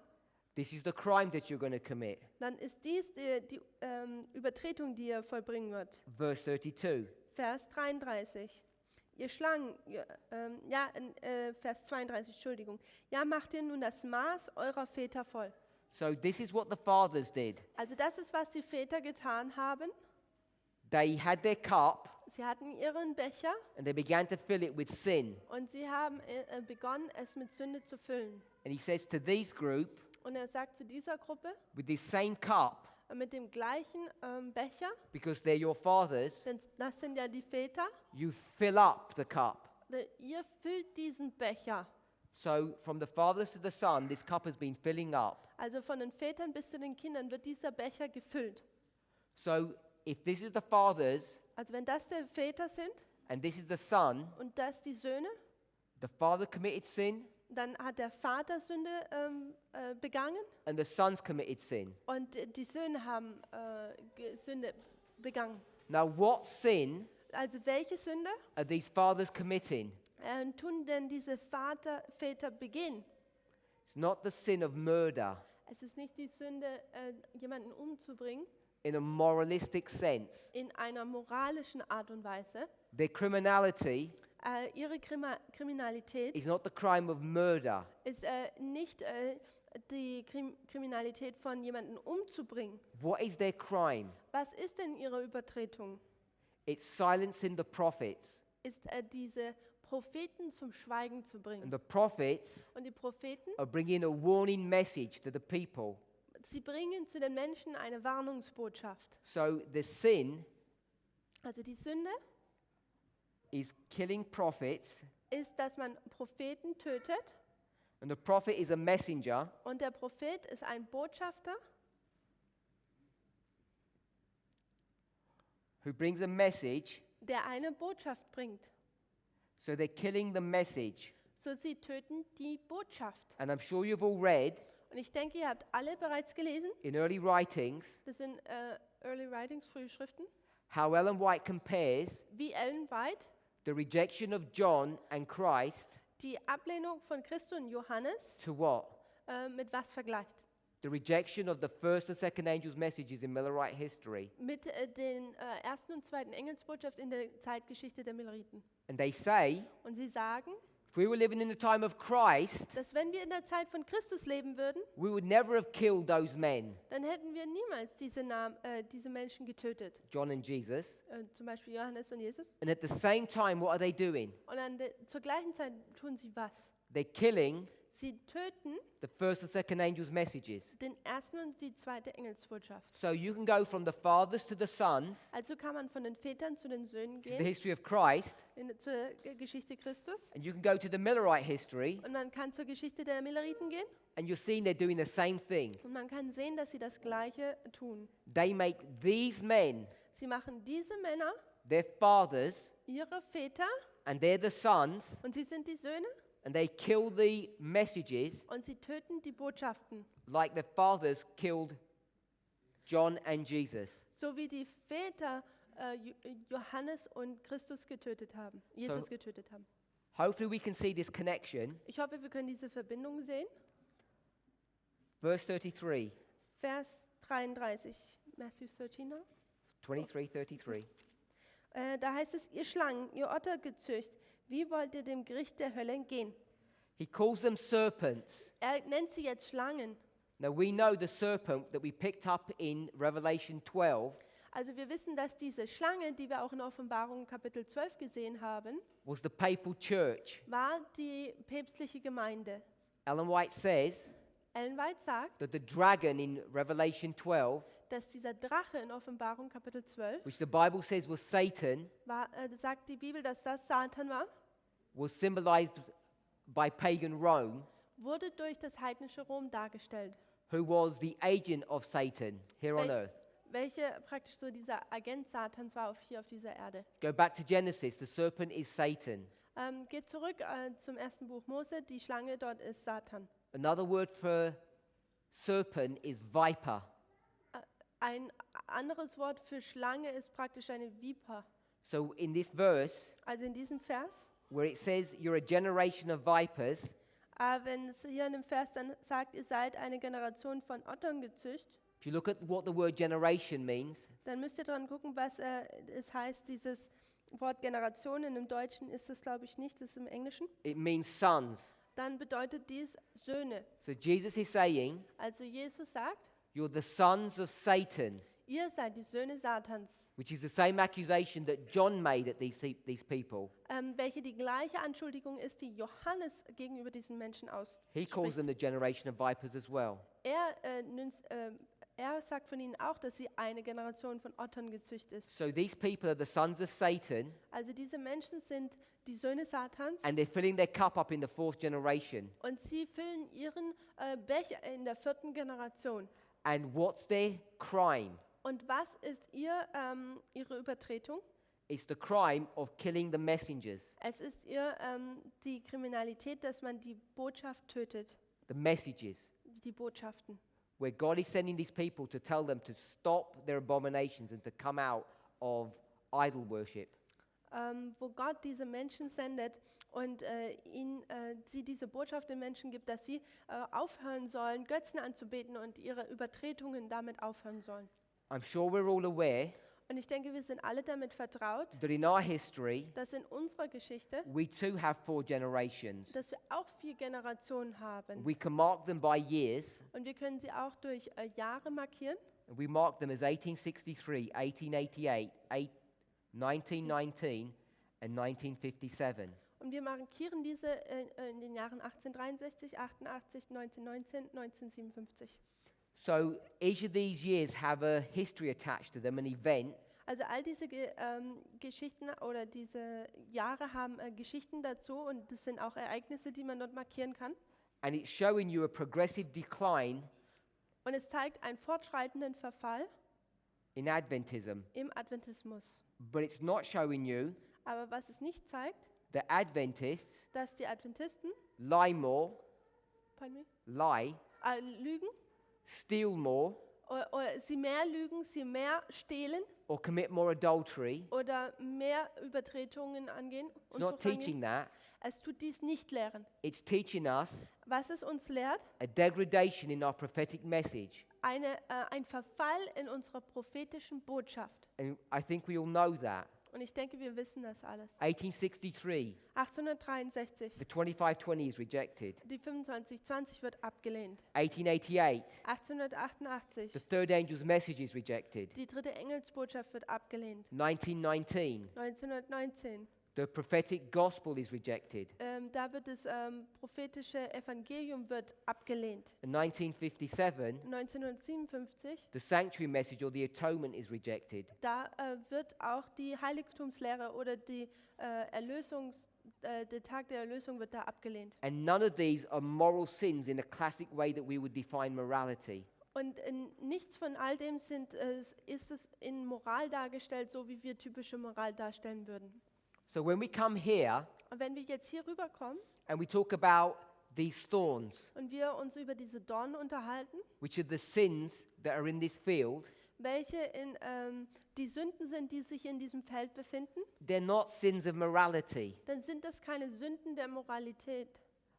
this is the crime that you're going to commit. dann ist dies die Übertretung, die ihr vollbringen wird. Verse 32. Vers 33. Vers 32, Entschuldigung. Ja, macht ihr nun das Maß eurer Väter voll. So this is what the fathers did. Also das ist, was die Väter getan haben. They had their cup Sie hatten ihren Becher and they began to fill it with sin. und sie haben begonnen, es mit Sünde zu füllen. And he says to this group, Und er sagt zu dieser Gruppe, with this same cup, mit dem gleichen Becher, because they're your fathers, denn das sind ja die Väter, you fill up the cup. ihr füllt diesen Becher. So from the fathers to the son, this cup has been filling up. Also von den Vätern bis zu den Kindern wird dieser Becher gefüllt. So if this is the fathers Also wenn das die Väter sind and this is the son, und das die Söhne, the father committed sin dann hat der Vater Sünde begangen and the sons committed sin. und die Söhne haben Sünde begangen. Now what sin Also welche Sünde are these fathers committing? tun denn diese Väter begehen? It's not the sin of murder Es ist nicht die Sünde, jemanden umzubringen, in a moralistic sense. in einer moralischen Art und Weise. Their criminality Ihre Kriminalität is not the crime of murder. ist nicht die Kriminalität von jemanden umzubringen. What is their crime? Was ist denn ihre Übertretung? It's silencing the prophets. Ist diese Propheten zum Schweigen zu And bringen. the prophets Und die Propheten, are bringing a warning message to the people. sie bringen zu den Menschen eine Warnungsbotschaft. So the sin Also die Sünde is killing prophets, ist, dass man Propheten tötet. and the prophet is a messenger Und der Prophet ist ein Botschafter, who brings a message. der eine Botschaft bringt. So they're killing the message. So sie töten die Botschaft. And I'm sure you've all read Und ich denke, ihr habt alle bereits gelesen, in early writings das sind Early Writings, frühe Schriften, how Ellen White compares wie Ellen White the rejection of John and Christ die Ablehnung von Christus und Johannes to what? mit was vergleicht. The rejection of the first and second angels' messages in Millerite history. Mit den ersten und zweiten Engelsbotschaft in der Zeitgeschichte der Milleriten. And they say, Und sie sagen, if we were living in the time of Christ, dass wenn wir in der Zeit von Christus leben würden, we would never have killed those men, dann hätten wir niemals diese Menschen getötet. John and Jesus. Zum Beispiel Johannes und Jesus. And at the same time, what are they doing? Und zur gleichen Zeit tun sie was? They're killing Sie töten the first and second angels' messages. den ersten und die zweite Engelsbotschaft. So you can go from the fathers to the sons, Also kann man von den Vätern zu den Söhnen which is the gehen, history of Christ, zur Geschichte Christus. and you can go to the Millerite history, Und man kann zur Geschichte der Milleriten gehen. and you're seeing they're doing the same thing. Und man kann sehen, dass sie das Gleiche tun. They make these men Sie machen diese Männer their fathers, ihre Väter and they're the sons, und sie sind die Söhne and they kill the messages und sie töten die Botschaften. like the fathers killed John and Jesus. So wie die Väter Johannes und Christus getötet haben, Jesus So- getötet haben. Hopefully we can see this connection. Ich hoffe, wir können diese Verbindung sehen. Verse 33, Vers 33, Matthew 13 now. 23, 33. Da heißt es, ihr Schlangen, ihr Ottergezücht, wie wollt ihr dem Gericht der Hölle entgehen? He calls them serpents. Er nennt sie jetzt Schlangen. Now we know the serpent that we picked up in Revelation 12 Also wir wissen, dass diese Schlange, die wir auch in Offenbarung Kapitel 12 gesehen haben, was the papal church. war die päpstliche Gemeinde. Ellen White says Ellen White sagt, that the dragon in Revelation 12, dass dieser Drache in Offenbarung Kapitel 12, which the Bible says was Satan, sagt die Bibel, dass das Satan war, was symbolized by pagan Rome, wurde durch das heidnische Rom dargestellt, who was the agent of Satan here on Wel- earth. welche praktisch so dieser Agent Satans war hier auf dieser Erde. Go back to Genesis, the serpent is Satan. Geht zurück zum ersten Buch Mose, die Schlange dort ist Satan. Another word for serpent is viper. Ein anderes Wort für Schlange ist praktisch eine Viper. So in this verse, Also in diesem Vers, where it says you're a generation of vipers, wenn es hier in dem Vers dann sagt, ihr seid eine Generation von Ottern gezücht, if you look at what the word generation means, dann müsst ihr dran gucken, was es heißt, dieses Wort Generation. Im Deutschen ist es, glaube ich, nicht, das ist im Englischen. it means sons. Dann bedeutet dies Söhne. So Jesus is saying, Also Jesus sagt, you're the sons of Satan, ihr seid die Söhne Satans, which is the same accusation that John made at these people. welche die gleiche Anschuldigung ist, die Johannes gegenüber diesen Menschen He calls them ausspricht. the generation of vipers as well. Er sagt von ihnen auch, dass sie eine Generation von Ottern gezüchtet ist. So these people are the sons of Satan, Also diese Menschen sind die Söhne Satans and they're filling their cup up in the fourth generation. und sie füllen ihren Becher in der 4. Generation. And what's their crime? Und was ist ihre Übertretung? It's the crime of killing the messengers, Es ist die Kriminalität, dass man die Botschaft tötet, the messages, die Botschaften. where God is sending these people to tell them to stop their abominations and to come out of idol worship. Wo Gott diese Menschen sendet und sie diese Botschaft den Menschen gibt, dass sie aufhören sollen, Götzen anzubeten und ihre Übertretungen damit aufhören sollen. I'm sure we're all aware Und ich denke, wir sind alle damit vertraut, that in our history, dass in unserer Geschichte, we too have 4 generations. dass wir auch 4 Generationen haben. We can mark them by years, Und wir können sie auch durch Jahre markieren. and we mark them as 1863, 1888, 1919, and 1957. Und wir markieren diese in den Jahren 1863, 88, 1919, 1957. So each of these years have a history attached to them, an event, Also all diese Geschichten oder diese Jahre haben Geschichten dazu und das sind auch Ereignisse, die man dort markieren kann. And it's showing you a progressive decline Und es zeigt einen fortschreitenden Verfall in Adventism. im Adventismus. But it's not showing you Aber was es nicht zeigt, that Adventists dass die Adventisten lie more, pardon me, lie, lügen, steal more, oder sie mehr lügen, sie mehr stehlen or commit more adultery. oder mehr Übertretungen angehen. It's Und not teaching that. Es tut dies nicht lehren. It's teaching us Was es uns lehrt, a degradation in our prophetic message. ein Verfall in unserer prophetischen Botschaft. And I think we all know that. Und ich denke, wir wissen das alles. 1863, 1863, the 2520 is rejected. die 2520 wird abgelehnt. 1888, 1888, the third angel's message is rejected. die dritte Engelsbotschaft wird abgelehnt. 1919, 1919, the prophetic gospel is rejected. da wird das prophetische Evangelium wird abgelehnt. In 1957, 1957, the sanctuary message or the atonement is rejected. da wird auch die Heiligtumslehre oder der Tag der Erlösung wird da abgelehnt. And none of these are moral sins in a classic way that we would define morality. Und nichts von all dem ist es in Moral dargestellt, so wie wir typische Moral darstellen würden. So when we come here Und wenn wir jetzt hier rüberkommen and we talk about these thorns, und wir uns über diese Dornen unterhalten, which are the sins that are in this field, welche die Sünden sind, die sich in diesem Feld befinden, they're not sins of morality, dann sind das keine Sünden der Moralität.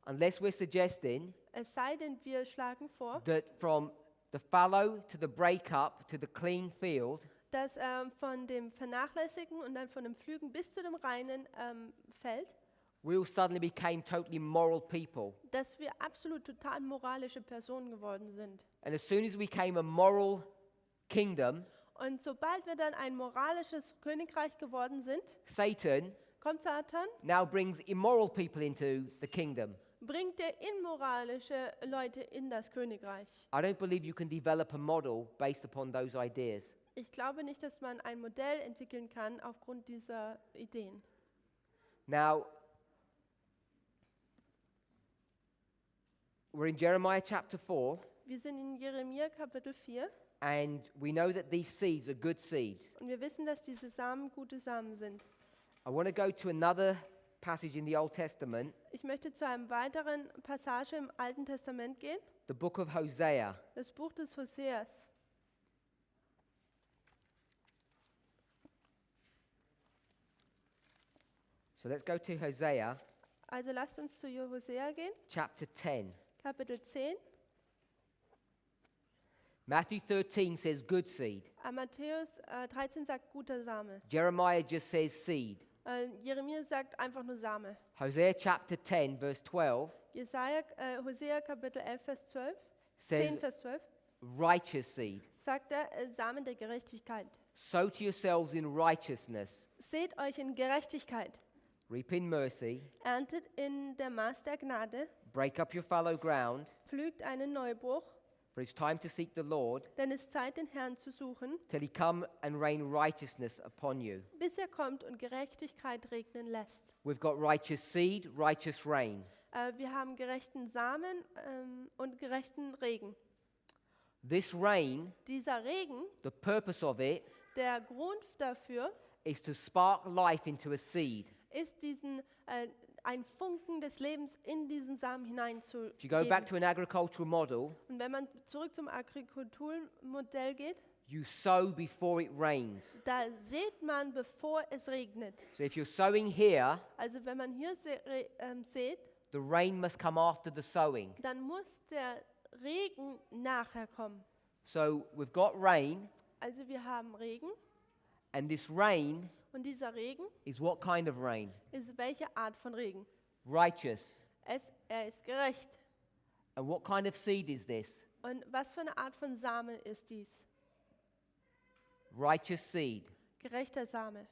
unless we're suggesting Es sei denn, wir schlagen vor, that from the fallow to the breakup to the clean field, dass von dem Vernachlässigen und dann von dem Pflügen bis zu dem reinen Feld, we all suddenly became totally moral people. dass wir absolut total moralische Personen geworden sind. And as soon as we became a moral kingdom, Und sobald wir dann ein moralisches Königreich geworden sind, Satan kommt Satan, now brings immoral people into the kingdom. bringt er immoralische Leute in das Königreich. I don't believe you can develop a model based upon those ideas. Ich glaube nicht, dass man ein Modell entwickeln kann aufgrund dieser Ideen. Now, we're in Jeremiah chapter 4, Wir sind in Jeremia Kapitel 4 and we know that these seeds are good seeds. und wir wissen, dass diese Samen gute Samen sind. I want to go to another passage in the Old Testament, Ich möchte zu einem weiteren Passage im Alten Testament gehen, the book of Hosea. das Buch des Hoseas. So let's go to Hosea Also lasst uns zu Hosea gehen, chapter 10. Kapitel 10. Matthew 13 says good seed. Matthäus 13 sagt guter Same. Jeremiah just says seed. Jeremia sagt einfach nur Same. Hosea chapter 10 verse 12 Hosea Kapitel 11, Vers 12, says 10, Vers 12, righteous seed. sagt er Samen der Gerechtigkeit. Sow to yourselves in righteousness, Seht euch in Gerechtigkeit, reap in mercy, erntet in der Maß der Gnade, break up your fallow ground, pflügt einen Neubruch, for it's time to seek the Lord denn es ist Zeit, den Herrn zu suchen, till he come and rain righteousness upon you. bis er kommt und Gerechtigkeit regnen lässt. We've got righteous seed, righteous rain. Wir haben gerechten Samen und gerechten Regen. This rain, Dieser Regen, the purpose of it der Grund dafür, is to spark life into a seed. ist ein Funken des Lebens in diesen Samen If you go back hineinzugeben. to an agricultural model, Und wenn man zurück zum Agrikulturmodell geht, you sow before it rains. da sät man, bevor es regnet. So if you're sowing here, Also wenn man hier sät, the rain must come after the sowing. dann muss der Regen nachher kommen. So we've got rain, Also wir haben Regen and this rain und dieser Regen is what kind of rain? ist welche Art von Regen? Righteous. Er ist gerecht. And what kind of seed is this? Und was für eine Art von Same ist dies? Righteous seed. Gerechter Same.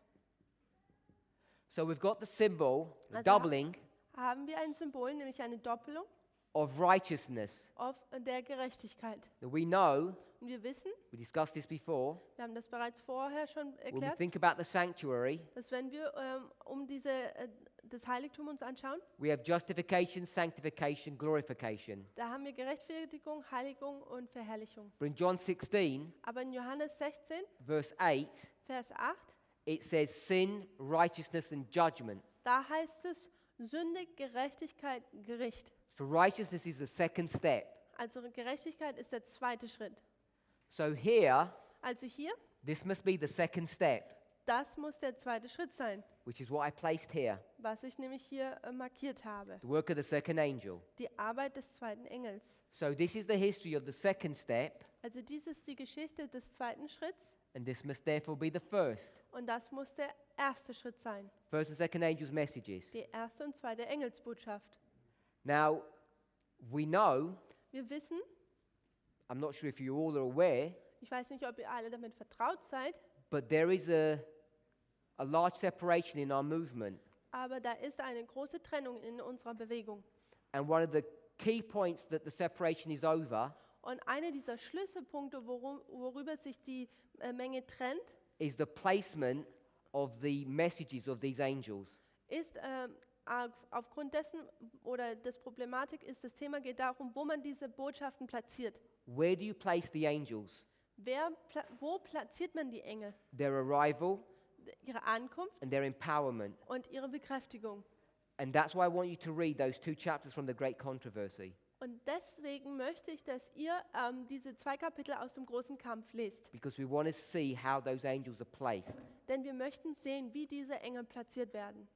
So we've got the symbol, the Also doubling haben wir ein Symbol, nämlich eine Doppelung of righteousness. auf der Gerechtigkeit. Now we know, Und wir wissen, we discussed this before, wir haben das bereits vorher schon when we erklärt, think about the sanctuary, dass wenn wir das Heiligtum uns anschauen, we have justification, sanctification, glorification. da haben wir Gerechtigung, Heiligung und Verherrlichung. But in John 16, Aber in Johannes 16, verse 8, Vers 8, it says sin, righteousness, and judgment. da heißt es Sünde, Gerechtigkeit, Gericht. So righteousness is the second step. Also Gerechtigkeit ist der zweite Schritt. So here, Also hier, this must be the second step, das muss der zweite Schritt sein, which is what I placed here, was ich nämlich hier markiert habe. the work of the second angel. Die Arbeit des zweiten Engels. So this is the history of the second step, Also dies ist die Geschichte des zweiten Schritts and this must therefore be the first. und das muss der erste Schritt sein. First and second angel's messages. Die erste und zweite Engelsbotschaft. Now, we know, Wir wissen, I'm not sure if you all are aware, ich weiß nicht, ob ihr alle damit vertraut seid, but there is a large separation in our movement. aber da ist eine große Trennung in unserer Bewegung. And one of the key points that the separation is over Und einer dieser Schlüsselpunkte, worüber sich die Menge trennt, is the placement of the messages of these angels. ist aufgrund dessen, oder das Problematik ist, das Thema geht darum, wo man diese Botschaften platziert. Where do you place the angels? Wo platziert man die Engel? Their arrival Ihre Ankunft and their empowerment. und ihre Bekräftigung. And that's why I want you to read those two chapters from the Great Controversy, Und deswegen möchte ich, dass ihr diese 2 Kapitel aus dem großen Kampf lest. because we want to see how those angels are placed. Denn wir möchten sehen, wie diese Engel platziert werden.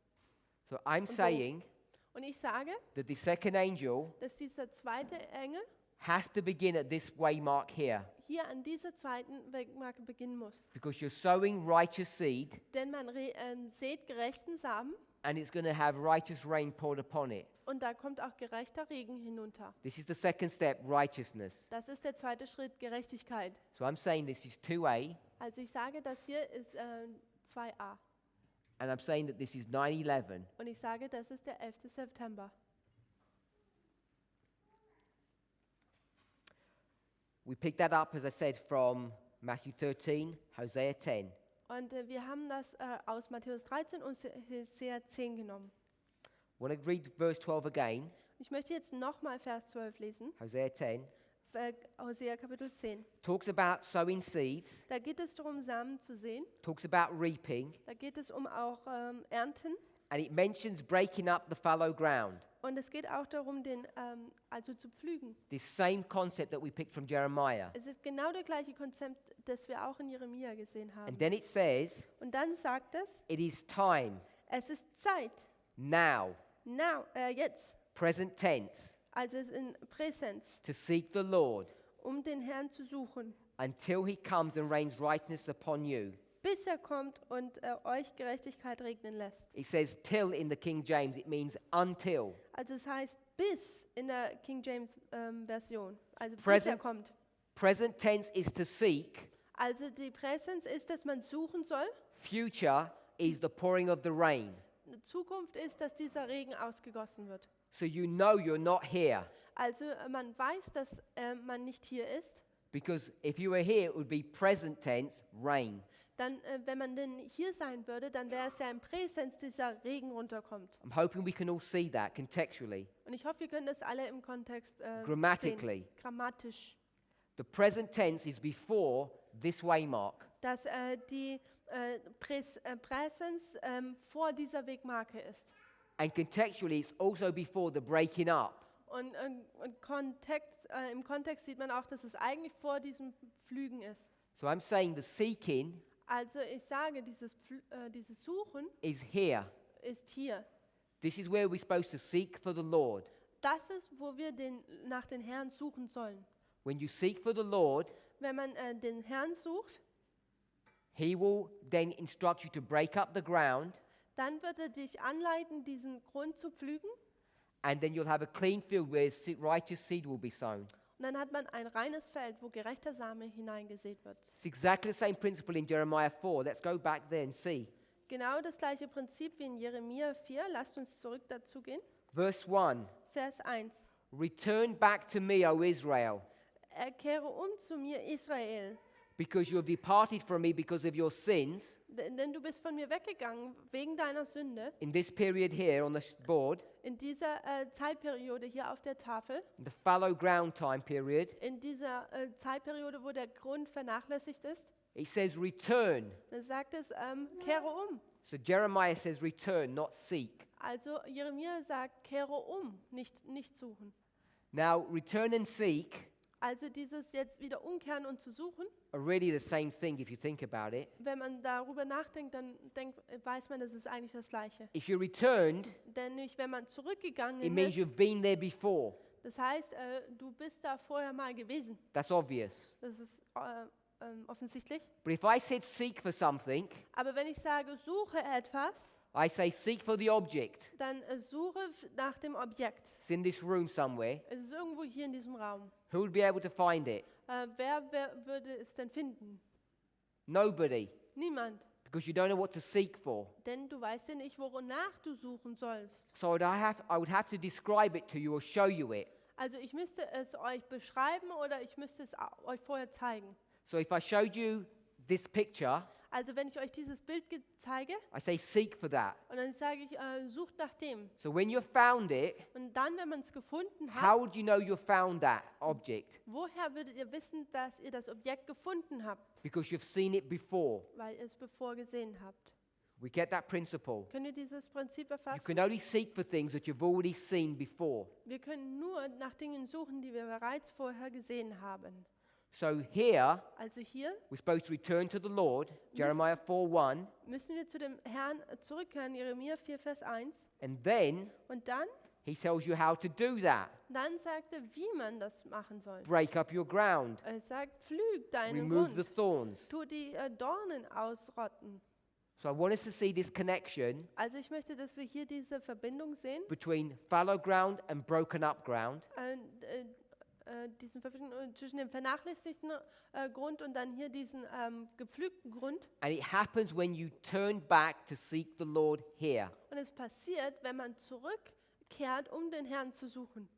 So I'm wo? saying Und ich sage, that the second angel dass dieser zweite Engel has to begin at this waymark here, hier an dieser zweiten Wegmarke beginnen muss. because you're sowing righteous seed Denn man sät gerechten Samen and it's going to have righteous rain poured upon it. und da kommt auch gerechter Regen hinunter. This is the second step, righteousness. Das ist der zweite Schritt, Gerechtigkeit. So I'm saying this is 2a, Also ich sage, das hier ist 2a. and I'm saying that this is 9/11. Und ich sage, das ist der 11. September. We picked that up, as I said, from Matthew 13, Hosea 10. Und wir haben das aus Matthäus 13 und Hosea 10 genommen. Want to read verse 12 again? Ich möchte jetzt nochmal Vers 12 lesen, Hosea 10 Hosea Kapitel 10. talks about sowing seeds, Da geht es darum, Samen zu sehen. talks about reaping, Da geht es um auch Ernten. and it mentions breaking up the fallow ground. Und es geht auch darum, also zu pflügen. This same concept that we picked from Jeremiah. Es ist genau das gleiche Konzept, das wir auch in Jeremia gesehen haben. And then it says, Und dann sagt es, it is time, es ist Zeit, now, jetzt, present tense, also es ist in Präsenz, to seek the Lord um den Herrn zu suchen, until he comes and rains righteousness upon you. bis er kommt und euch Gerechtigkeit regnen lässt. It says till in the King James, it means until. Also es heißt bis in der King James Version, also bis Present- er kommt. Present tense is to seek, Also die Präsenz ist, dass man suchen soll. future is the pouring of the rain. Die Zukunft ist, dass dieser Regen ausgegossen wird. So you know you're not here, Also man weiß, dass man nicht hier ist. because if you were here, it would be present tense, rain. Dann, wenn man denn hier sein würde, dann wäre es ja im Präsenz, dieser Regen runterkommt. I'm hoping we can all see that contextually. Und ich hoffe, wir können das alle im Kontext Grammatically. sehen. Grammatisch. The present tense is before this waymark. Dass die Präsenz vor dieser Wegmarke ist. And contextually, it's also before the breaking up. Und im Kontext sieht man auch, dass es eigentlich vor diesem Pflügen ist. So I'm saying the seeking Also ich sage, dieses Suchen is here. ist hier. This is where we're supposed to seek for the Lord. Das ist, wo wir nach den Herrn suchen sollen. When you seek for the Lord, Wenn man den Herrn sucht, he will then instruct you to break up the ground, dann wird er dich anleiten, diesen Grund zu pflügen. and then you'll have a clean field where righteous seed will be sown. Und dann hat man ein reines Feld, wo gerechter Same hineingesät wird. It's exactly the same principle in Jeremiah 4. Let's go back there and see. Genau das gleiche Prinzip wie in Jeremia 4. Lasst uns zurück dazu gehen. Verse 1. Vers 1. Return back to me, O Israel, Kehre zu mir, Israel, because you have departed from me because of your sins. denn du bist von mir weggegangen wegen deiner Sünde. In this period here on the board, In dieser Zeitperiode hier auf der Tafel, the fallow ground time period, in dieser Zeitperiode, wo der Grund vernachlässigt ist, it says return. dann sagt es, kehre um. So Jeremiah says return, not seek. Also Jeremia sagt, kehre nicht suchen. Now, return and seek Also dieses jetzt wieder umkehren und zu suchen, are really the same thing if you think about it. wenn man darüber nachdenkt, dann weiß man, das ist eigentlich das Gleiche. If you returned, Denn nicht, wenn man it zurückgegangen means ist, you've been there before. das heißt, du bist da vorher mal gewesen. That's obvious. Das ist offensichtlich. But if I said seek for something, Aber wenn ich sage, suche etwas, I say seek for the object. dann suche nach dem Objekt. It's in this room somewhere. Es ist irgendwo hier in diesem Raum. Who would be able to find it? Wer würde es denn finden? Nobody. Niemand. Because you don't know what to seek for. Denn du weißt ja nicht, wonach du suchen sollst. So I would have to describe it to you or show you it. Also ich müsste es euch beschreiben oder ich müsste es euch vorher zeigen. So if I showed you this picture, Also wenn ich euch dieses Bild zeige I say seek for that. und dann sage ich, sucht nach dem. So when you've found it, Und dann, wenn man es gefunden how hat, would you know you found that object? woher würdet ihr wissen, dass ihr das Objekt gefunden habt? Because you've seen it before. Weil ihr es bevor gesehen habt. We get that principle. Könnt ihr dieses Prinzip You erfassen? can only seek for things that you've already seen before. Wir können nur nach Dingen suchen, die wir bereits vorher gesehen haben. So here, Also hier we're supposed to return to the Lord, Jeremiah 4:1, müssen wir zu dem Herrn zurückkehren, Jeremia 4, Vers 1. and then Und dann he tells you how to do that. sagt er, wie man das machen soll. Break up your ground, Er sagt, pflüg deinen remove the Grund, thorns. tu die Dornen ausrotten. So I want us to see this connection Also ich möchte, dass wir hier diese Verbindung sehen, between fallow ground and broken up ground. diesen Verbindung zwischen dem vernachlässigten Grund und dann hier diesen gepflügten Grund. And it happens when you turn back to seek the Lord here. Und es passiert, wenn man zurückkehrt, um den Herrn zu suchen.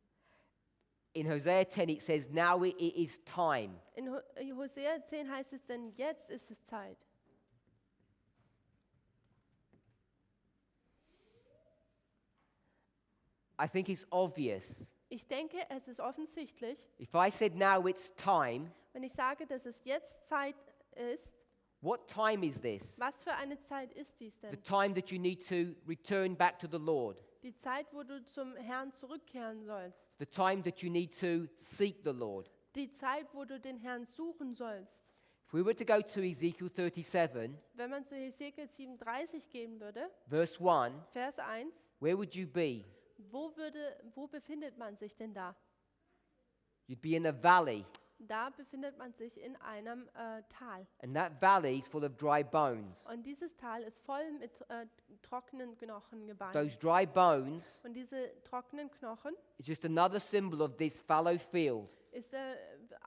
In Hosea 10 it says, now it is time. In Hosea 10 heißt es, denn jetzt ist es Zeit. I think it's obvious. Ich denke, es ist offensichtlich, If I said now it's time, wenn ich sage, dass es jetzt Zeit ist, what time is this? was für eine Zeit ist dies The denn? time that you need to return back to the Lord. Die Zeit, wo du zum Herrn zurückkehren sollst. The time that you need to seek the Lord. Die Zeit, wo du den Herrn suchen sollst. If we were to go to Ezekiel 37, Wenn man zu Hesekiel 37 gehen würde, verse 1, Vers 1, where would you be? wo befindet man sich denn da? You'd be in a valley, Da befindet man sich in einem Tal. and that valley is full of dry bones. Und dieses Tal ist voll mit trockenen Knochengebeinen. Those dry bones Und diese trockenen Knochen is just another symbol of this fallow field. ist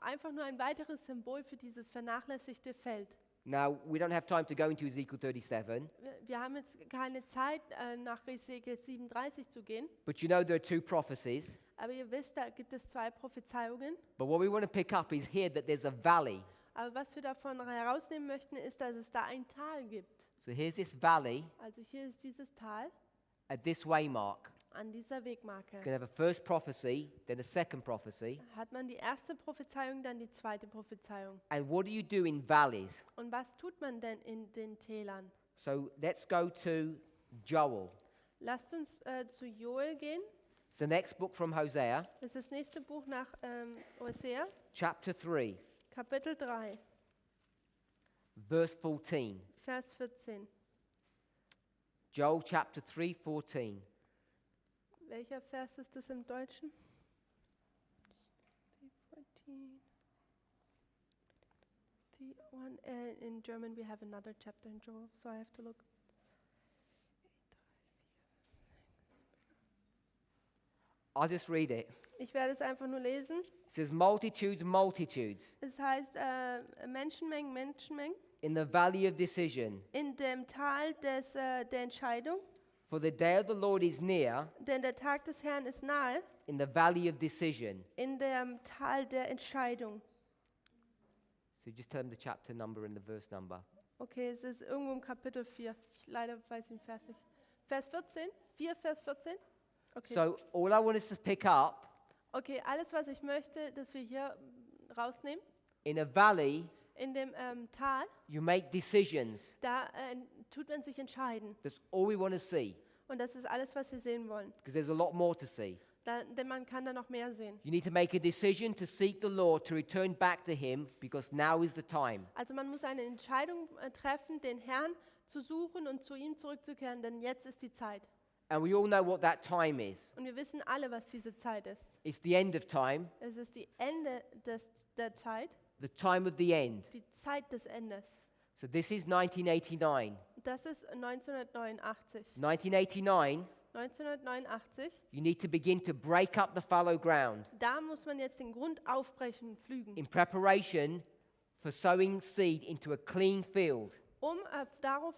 einfach nur ein weiteres Symbol für dieses vernachlässigte Feld. Now, we don't have time to go into Ezekiel 37, Wir haben jetzt keine Zeit, nach Hesekiel 37 zu gehen, but you know there are two prophecies. aber ihr wisst, da gibt es 2 Prophezeiungen. But what we want to pick up is here that there's a valley. Aber was wir davon herausnehmen möchten, ist, dass es da ein Tal gibt. So here's this valley Also hier ist dieses Tal at this waymark. an dieser Wegmarke. You're going to have a first prophecy, then a second prophecy. Hat man die erste Prophezeiung, dann die zweite Prophezeiung. And what do you do in valleys? Und was tut man denn in den Tälern? So let's go to Joel. Lasst uns zu Joel gehen. It's the next book from Hosea, Das ist das nächste Buch nach Hosea, chapter 3, Kapitel 3, verse 14. Vers 14. Joel chapter 3, 14. Welcher Vers ist das im Deutschen? 14. In German we have another chapter in Joel, so I have to look. I'll just read it. Ich werde es einfach nur lesen. It says, multitudes, multitudes Es heißt Menschenmengen, Menschenmengen in the valley of decision. in dem Tal der Entscheidung, For the day of the Lord is near, denn der Tag des Herrn ist nahe. in the valley of decision. in dem Tal der Entscheidung. So just tell them the chapter number and the verse number. Okay, es ist irgendwo im Kapitel 4. Ich leider weiß den Vers nicht. Vers 14? 4, Vers 14? Okay. So all I want us to pick up, Okay, alles, was ich möchte, dass wir hier rausnehmen, in a valley, in dem Tal, you make decisions. da tut man sich entscheiden. That's all we want to see, Und das ist alles, was wir sehen wollen. because there's a lot more to see. Denn man kann da noch mehr sehen. You need to make a decision to seek the Lord, to return back to Him, because now is the time. Also man muss eine Entscheidung treffen, den Herrn zu suchen und zu ihm zurückzukehren, denn jetzt ist die Zeit. And we all know what that time is. Und wir wissen alle, was diese Zeit ist. It's the end of time, Es ist die Ende der Zeit, the time of the end. die Zeit des Endes. So this is 1989. Das ist 1989. 1989, 1989, you need to begin to break up the fallow ground da muss man jetzt den Grund aufbrechen, pflügen, in preparation for sowing seed into a clean field. darauf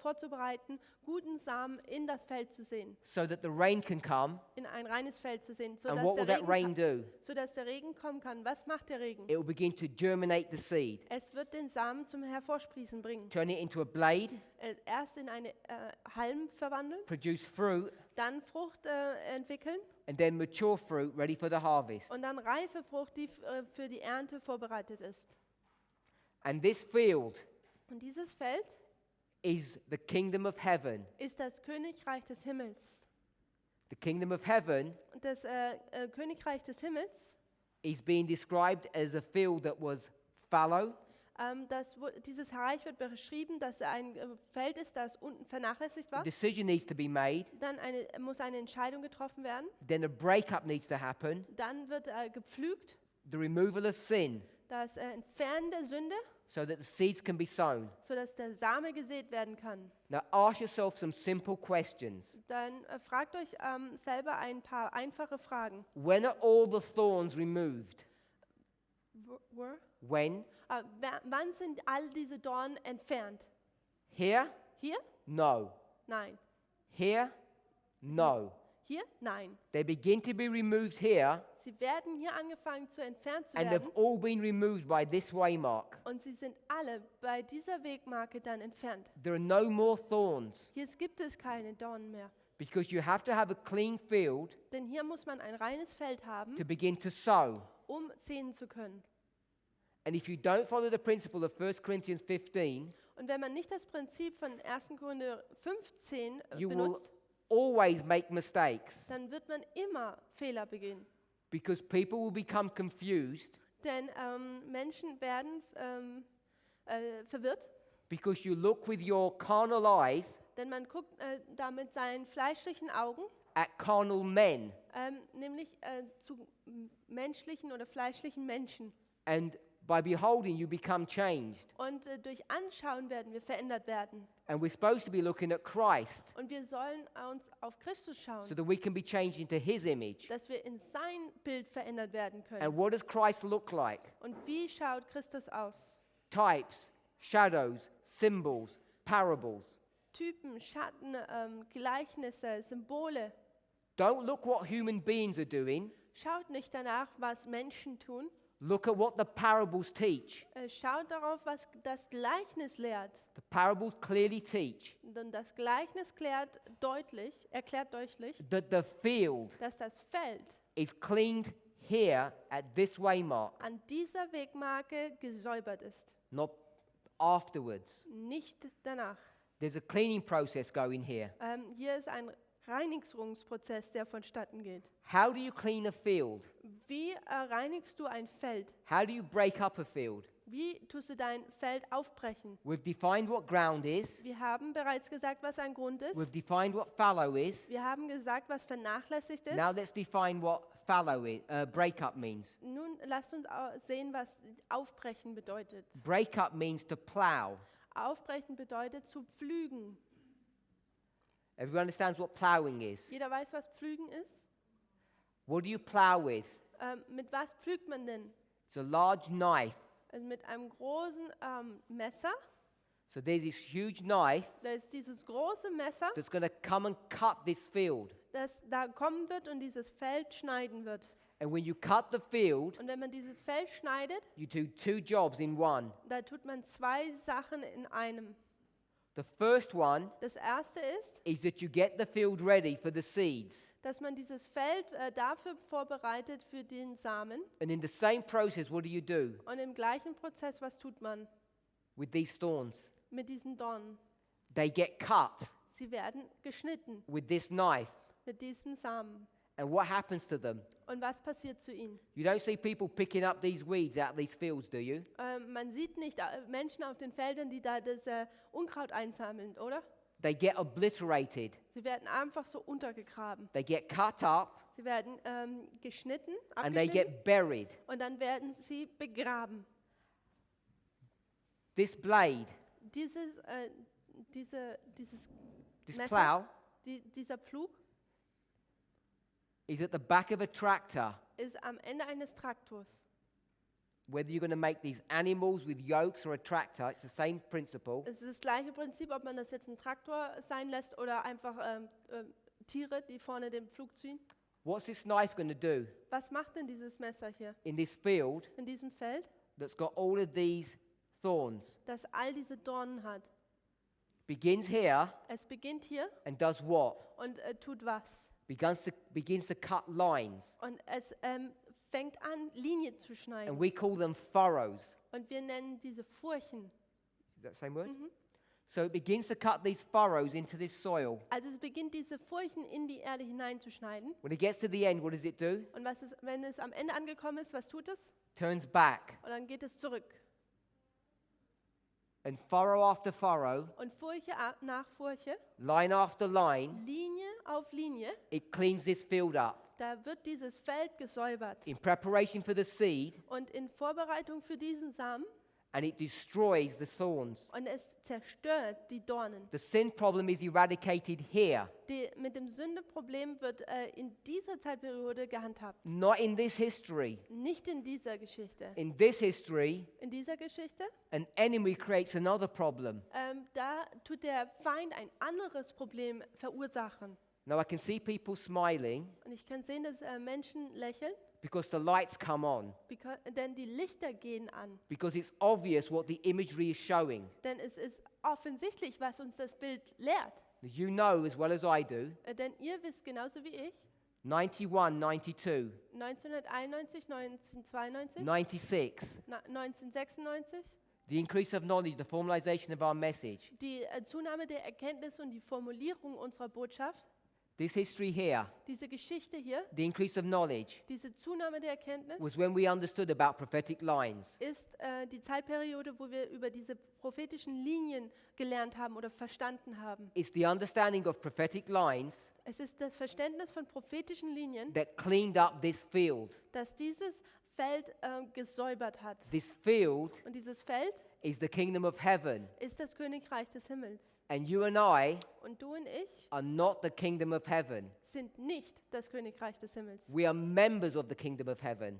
vorzubereiten, guten Samen in das Feld zu sehen, So that the rain can come. in ein reines Feld zu sehen, And what will that rain do? sodass der Regen kommen kann. Was macht der Regen? It will begin to germinate the seed, Es wird den Samen zum Hervorsprießen bringen. turn it into a blade, Erst in eine Halm verwandeln, produce fruit, dann Frucht entwickeln and then mature fruit ready for the harvest. und dann reife Frucht, die für die Ernte vorbereitet ist. And this field Und dieses Feld is the kingdom of heaven. ist das Königreich des Himmels. The kingdom of heaven Und das Königreich des Himmels, is being described as a field that was fallow, dieses Reich wird beschrieben, dass ein Feld ist, das unten vernachlässigt a war. decision needs to be made, Dann muss eine Entscheidung getroffen werden. then a breakup needs to happen, Dann wird gepflügt, the removal of sin, das Entfernen der Sünde, so that the seeds can be sown. sodass der Same gesät werden kann. Now ask yourself some simple questions. Dann fragt euch selber ein paar einfache Fragen. When are all the thorns removed? When? Wann sind all diese Dornen entfernt? Here? Hier? No. Nein. Here? No. Hier? Nein. They begin to be removed here, Sie werden hier angefangen zu entfernt zu and werden. they've all been removed by this waymark. Und sie sind alle bei dieser Wegmarke dann entfernt. There are no more thorns, Hier gibt es keine Dornen mehr. because you have to have a clean field Denn hier muss man ein reines Feld haben, to begin to sow. säen zu können. And if you don't follow the principle of 1 Corinthians 15, Und wenn man nicht das Prinzip von 1. Korinther 15 you will benutzt, always make mistakes, dann wird man immer Fehler begehen. because people will become confused, Denn Menschen werden verwirrt, because you look with your carnal eyes denn man guckt da mit seinen fleischlichen Augen, at carnal men, nämlich zu menschlichen oder fleischlichen Menschen. and by beholding you become changed. Und durch Anschauen werden wir verändert werden. And we're supposed to be looking at Christ, Und wir sollen uns auf Christus schauen, so that we can be changed into His image. dass wir in sein Bild verändert werden können. And what does Christ look like? Und wie schaut Christus aus? Types, shadows, symbols, parables. Typen, Schatten, Gleichnisse, Symbole. Don't look what human beings are doing. Schaut nicht danach, was Menschen tun. Look at what the parables teach. Schaut darauf, was das Gleichnis lehrt. The parables clearly teach Denn das Gleichnis erklärt deutlich, that the field dass das Feld is cleaned here at this waymark, an dieser Wegmarke gesäubert ist. not afterwards. Nicht danach. There's a cleaning process going here. Hier ist ein Reinigungsprozess, der vonstatten geht. How do you clean a field? Wie reinigst du ein Feld? How do you break up a field? Wie tust du dein Feld aufbrechen? We've defined what ground is. Wir haben bereits gesagt, was ein Grund ist. We've defined what fallow is. Wir haben gesagt, was vernachlässigt ist. Now let's define what fallow is, breakup means. Nun lasst uns sehen, was aufbrechen bedeutet. Breakup means to plow. Aufbrechen bedeutet zu pflügen. Everyone understands what plowing is. Jeder weiß, was pflügen ist? What do you plow with? Mit was pflügt man denn? It's a large knife Also mit einem großen Messer, So there's this huge knife Da ist dieses große Messer, that's going to come and cut this field. das da kommen wird und dieses Feld schneiden wird. And when you cut the field, Und wenn man dieses Feld schneidet, you do 2 jobs in one. da tut man 2 Sachen in einem. The first one Das erste ist, is that you get the field ready for the seeds. dass man dieses Feld dafür vorbereitet für den Samen. And in the same process, what do? Und im gleichen Prozess, was tut man With these thorns? mit diesen Dornen? They get cut Sie werden geschnitten with this knife. mit diesem Samen. And what happens to them? Und was passiert zu ihnen? You don't see people picking up these weeds out of these fields, do you? Man sieht nicht Menschen auf den Feldern, die da das Unkraut einsammeln, oder? They get obliterated. Sie werden einfach so untergegraben. They get cut up Sie werden geschnitten, and they abgeschnitten get buried. und dann werden sie begraben. This blade, Dieses this Messer, plow, dieser Pflug is at the back of a tractor. ist am Ende eines Traktors. Whether you're going to make these animals with yokes or a tractor, it's the same principle. Es ist das gleiche Prinzip, ob man das jetzt ein Traktor sein lässt oder einfach Tiere, die vorne den Pflug ziehen. What's this knife going to do Was macht denn dieses Messer hier in this field in diesem Feld, that's got all of these thorns? das all diese Dornen hat? Begins here Es beginnt hier and does what? und tut was? Begins to cut lines. Und es fängt an, Linien zu And schneiden. we call them furrows. Und wir nennen diese Furchen. Is that the same word? So it begins to cut these furrows into this soil. Also es beginnt, diese Furchen in die Erde hineinzuschneiden. When it gets to the end, what does it do? Und wenn es am Ende angekommen ist, was tut es? Turns back. Und dann geht es zurück. And furrow after furrow, Und Furche nach Furche, line after line, Linie auf Linie, it cleans this field up. da wird dieses Feld gesäubert. In preparation for the seed, Und in Vorbereitung für diesen Samen, and it destroys the thorns. und es zerstört die Dornen. The sin problem is eradicated here, Mit dem Sündeproblem wird in dieser Zeitperiode gehandhabt. not in this history. Nicht in dieser Geschichte. In this history, In dieser Geschichte, an enemy creates another problem. da tut der Feind ein anderes Problem verursachen. Now I can see people smiling Und ich kann sehen, dass Menschen lächeln, because the lights come on, denn die Lichter gehen an. because it's obvious what the imagery is showing. Denn es ist offensichtlich, was uns das Bild lehrt. You know as well as I do, Denn ihr wisst genauso wie ich, 91, 92, 1991, 1992, 96, 1996, the increase of knowledge, the formalization of our message. die Zunahme der Erkenntnis und die Formulierung unserer Botschaft, This history here, diese Geschichte hier, the increase of knowledge, diese Zunahme der Erkenntnis, was when we understood about prophetic lines. ist die Zeitperiode, wo wir über diese prophetischen Linien gelernt haben oder verstanden haben. It's the understanding of prophetic lines Es ist das Verständnis von prophetischen Linien, that cleaned up this field. das dieses Feld gesäubert hat. This field Und dieses Feld is the kingdom of heaven. ist das Königreich des Himmels. And you and I Und du und ich are not the kingdom of heaven. sind nicht das Königreich des Himmels. We are members of the kingdom of heaven.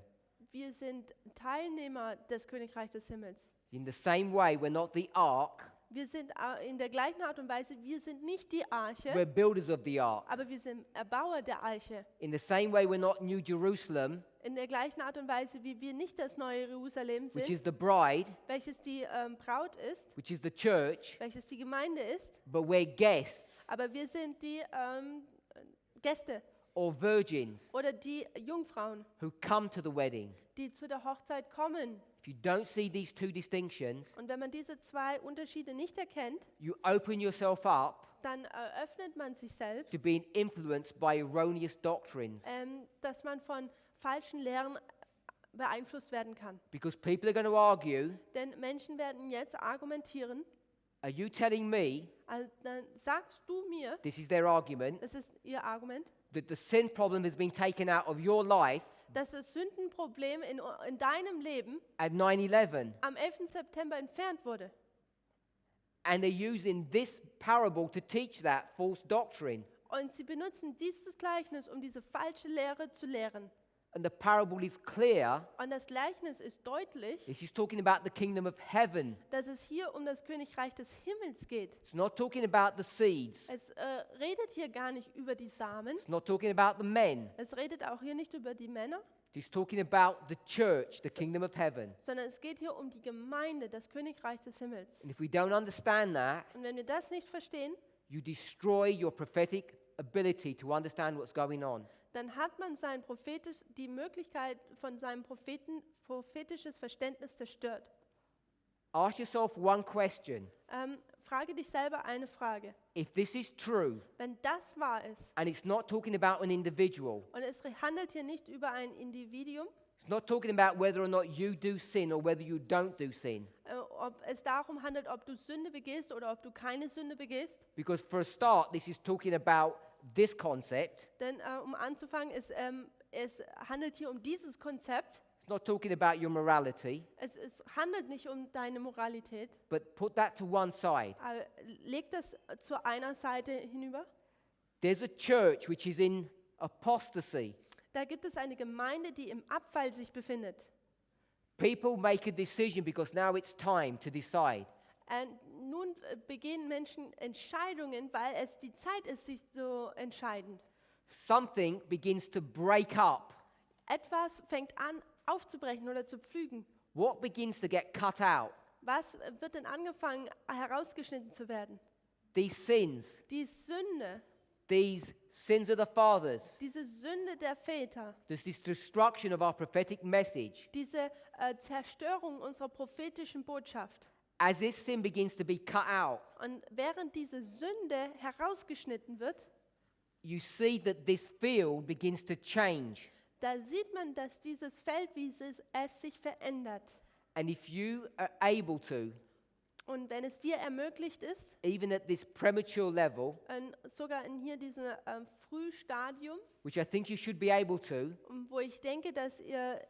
Wir sind Teilnehmer des Königreichs des Himmels. In the same way, we're not the ark, Wir sind in der gleichen Art und Weise, wir sind nicht die Arche, we're builders of the ark. aber wir sind Erbauer der Arche. In the same way, we're not New Jerusalem, In der gleichen Art und Weise, wie wir nicht das neue Jerusalem which sind, is the bride, welches die Braut ist, which is the church, welches die Gemeinde ist, but we're guests aber wir sind die Gäste or virgins oder die Jungfrauen, who come to the wedding. die zu der Hochzeit kommen. If you don't see these two distinctions, Und wenn man diese 2 Unterschiede nicht erkennt, you open yourself up dann öffnet man sich selbst, to being influenced by erroneous doctrines, dass man von falschen Lehren beeinflusst werden kann. because people are going to argue. Denn Menschen werden jetzt argumentieren, Are you telling me, dann sagst du mir, this is their argument, das ist ihr Argument, that the sin problem has been taken out of your life dass das Sündenproblem in deinem Leben at 9/11, am 11. September entfernt wurde. and they're using this parable to teach that false doctrine? Und sie benutzen dieses Gleichnis, um diese falsche Lehre zu lehren. And the parable is clear. Und das Gleichnis ist deutlich, This is talking about the kingdom of heaven. dass es hier um das Königreich des Himmels geht. It's not talking about the seeds. Es redet hier gar nicht über die Samen. It's not talking about the men. Es redet auch hier nicht über die Männer, It's talking about the church, the kingdom of heaven. sondern es geht hier um die Gemeinde, das Königreich des Himmels. And if we don't understand that, Und wenn wir das nicht verstehen, you destroy your prophetic ability to understand what's going on. dann hat man die Möglichkeit von seinem prophetisches Verständnis zerstört. Ask yourself one question. Frage dich selber eine Frage. If this is true, Wenn das wahr ist, and it's not talking about an individual, und es handelt hier nicht über ein Individuum, it's not talking about whether or not you do sin or whether you don't do sin. ob es darum handelt, ob du Sünde begehst oder ob du keine Sünde begehst. Because for a start, this is talking about this concept. Denn um anzufangen, es handelt hier um dieses Konzept. It's not talking about your morality, Es handelt nicht um deine Moralität. but put that to one side. Aber leg das zu einer Seite hinüber. There's a church which is in apostasy. Da gibt es eine Gemeinde, die im Abfall sich befindet. People make a decision because now it's time to decide. Nun begehen Menschen Entscheidungen, weil es die Zeit ist, sich zu entscheiden. Something begins to break up. Etwas fängt an aufzubrechen oder zu pflügen. What begins to get cut out? Was wird denn angefangen, herausgeschnitten zu werden? These sins, Die Sünde, these sins of the fathers, diese Sünde der Väter, there's this destruction of our prophetic message. diese Zerstörung unserer prophetischen Botschaft. As this sin begins to be cut out, Und während diese Sünde herausgeschnitten wird, you see that this field begins to change. da sieht man, dass dieses Feld, wie es sich verändert. And if you are able to, Und wenn es dir ermöglicht ist, even at this premature level, sogar in hier diesem Frühstadium, which I think you should be able to, wo ich denke, dass ihr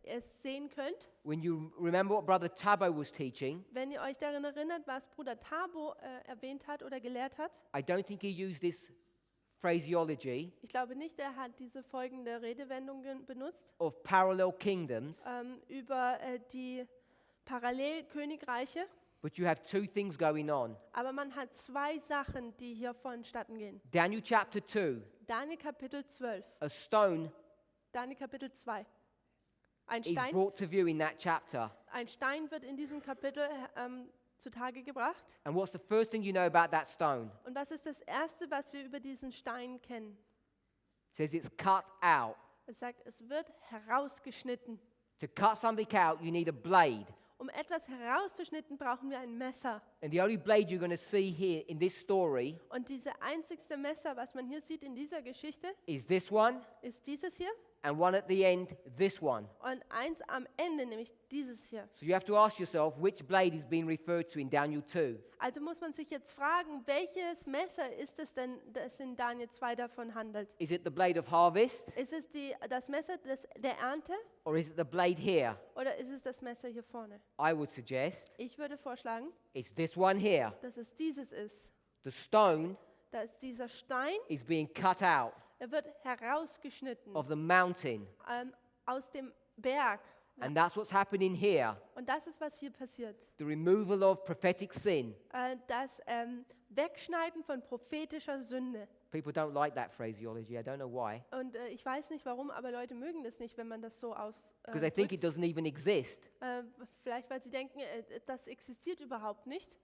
es sehen könnt, when you remember what Brother Tabo was teaching, wenn ihr euch daran erinnert, was Bruder Thabo erwähnt hat oder gelehrt hat. I don't think he used this phraseology Ich glaube nicht, er hat diese folgende Redewendung benutzt, of parallel kingdoms, über die Parallelkönigreiche. but you have two things going on. Aber man hat zwei Sachen, die hier vonstatten gehen. Daniel chapter 2, Daniel Kapitel 12, a stone Daniel Kapitel 2. is brought to view in that chapter. Ein Stein wird in diesem Kapitel zutage gebracht. And what's the first thing you know about that stone? Und was ist das Erste, was wir über diesen Stein kennen? It says it's cut out. Es sagt, es wird herausgeschnitten. To cut something out, you need a blade. Um etwas herauszuschnitten, brauchen wir ein Messer. And the only blade you're going to see here in this story Und diese einzigste Messer, was man hier sieht in dieser Geschichte, is this one, ist dieses hier. and one at the end, this one. Und eins am Ende, nämlich dieses hier. So you have to ask yourself which blade is being referred to in Daniel 2. Also muss man sich jetzt fragen, welches Messer ist es denn, das in Daniel 2 davon handelt? Is it the blade of harvest, Ist es das Messer der Ernte or is it the blade here? oder ist es das Messer hier vorne? I would suggest Ich würde vorschlagen, it's this one here. dass es dieses ist. The stone Dass dieser Stein, is being cut out er wird herausgeschnitten of the mountain. aus dem Berg. And that's what's happening here. Und das ist, was hier passiert. The removal of prophetic sin. Das Wegschneiden von prophetischer Sünde. People don't like that phraseology. I don't know why. Und ich weiß nicht warum, aber Leute mögen das nicht, wenn man das so Because they think it doesn't even exist. vielleicht, weil sie denken, das existiert überhaupt nicht.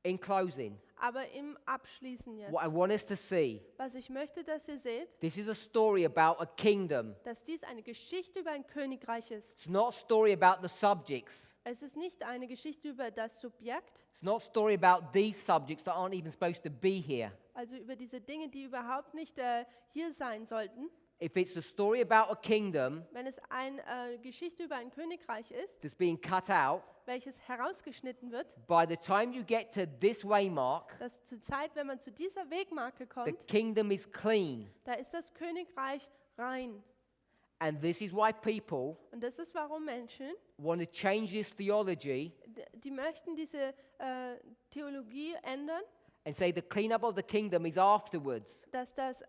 In closing, Aber im Abschließen jetzt, what I want us to see, was ich möchte, dass ihr seht, this is a story about a kingdom. dass dies eine Geschichte über ein Königreich ist. It's not a story about the subjects. Es ist nicht eine Geschichte über das Subjekt, It's not a story about these subjects that aren't even supposed to be here. also über diese Dinge, die überhaupt nicht hier sein sollten. If it's a story about a kingdom Wenn es eine Geschichte über ein Königreich ist, that's being cut out, welches herausgeschnitten wird, by the time you get to this waymark, dass zur Zeit, wenn man zu dieser Wegmarke the kommt, kingdom is clean. da ist das Königreich rein. And this is why people Und das ist, warum Menschen, want to change this theology die möchten diese Theologie ändern, and say the cleanup of the kingdom is afterwards. dass das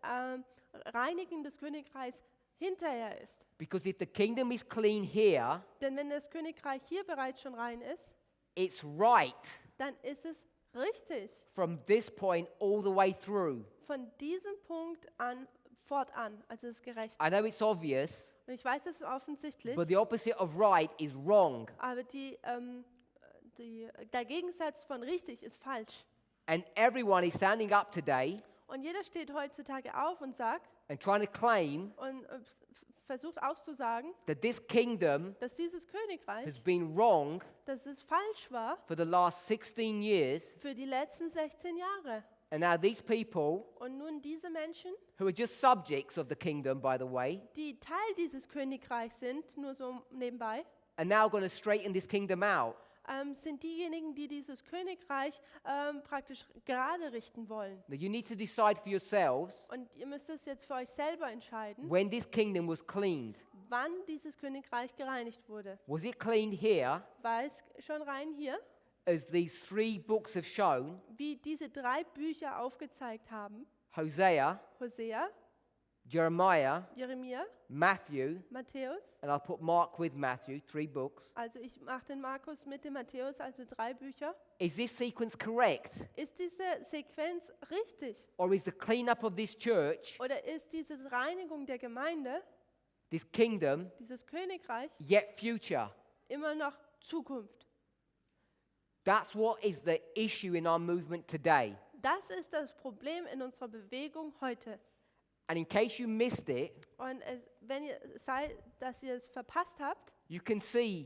Reinigen des Königreichs hinterher ist. Because if the kingdom is clean here, Denn wenn das Königreich hier bereits schon rein ist, it's right dann ist es richtig, from this point all the way through. von diesem Punkt an fortan, also es ist gerecht. I know it's obvious, Und ich weiß, es ist offensichtlich, but the opposite of right is wrong. aber der Gegensatz von richtig ist falsch. And everyone is standing up today Und jeder steht heutzutage auf und sagt and trying to claim und versucht auszusagen, that this kingdom dass dieses Königreich, has been wrong dass es falsch war for the last 16 years. für die letzten 16 Jahre. And now these people, Und nun diese Menschen, who are just subjects of the kingdom, by the way, die Teil dieses Königreichs sind, nur so nebenbei, are now going to straighten this kingdom out. sind diejenigen, die dieses Königreich praktisch gerade richten wollen. Now you need to decide for yourselves Und ihr müsst es jetzt für euch selber entscheiden, when this kingdom was cleaned. wann dieses Königreich gereinigt wurde. Was it cleaned here, War es schon rein hier, as these 3 books have shown, wie diese 3 Bücher aufgezeigt haben? Hosea, Hosea, Jeremiah, Jeremia, Matthew, Matthäus. and I'll put Mark with Matthew, 3 books. Also ich mache den Markus mit dem Matthäus, also 3 Bücher. Is this sequence correct? Ist diese Sequenz richtig? Or is the cleanup of this church, Oder ist diese Reinigung der Gemeinde, this kingdom, dieses Königreich, yet future? immer noch Zukunft? That's what is the issue in our movement today. Das ist das Problem in unserer Bewegung heute. And in case you missed it, Und wenn ihr dass ihr es verpasst habt, you can see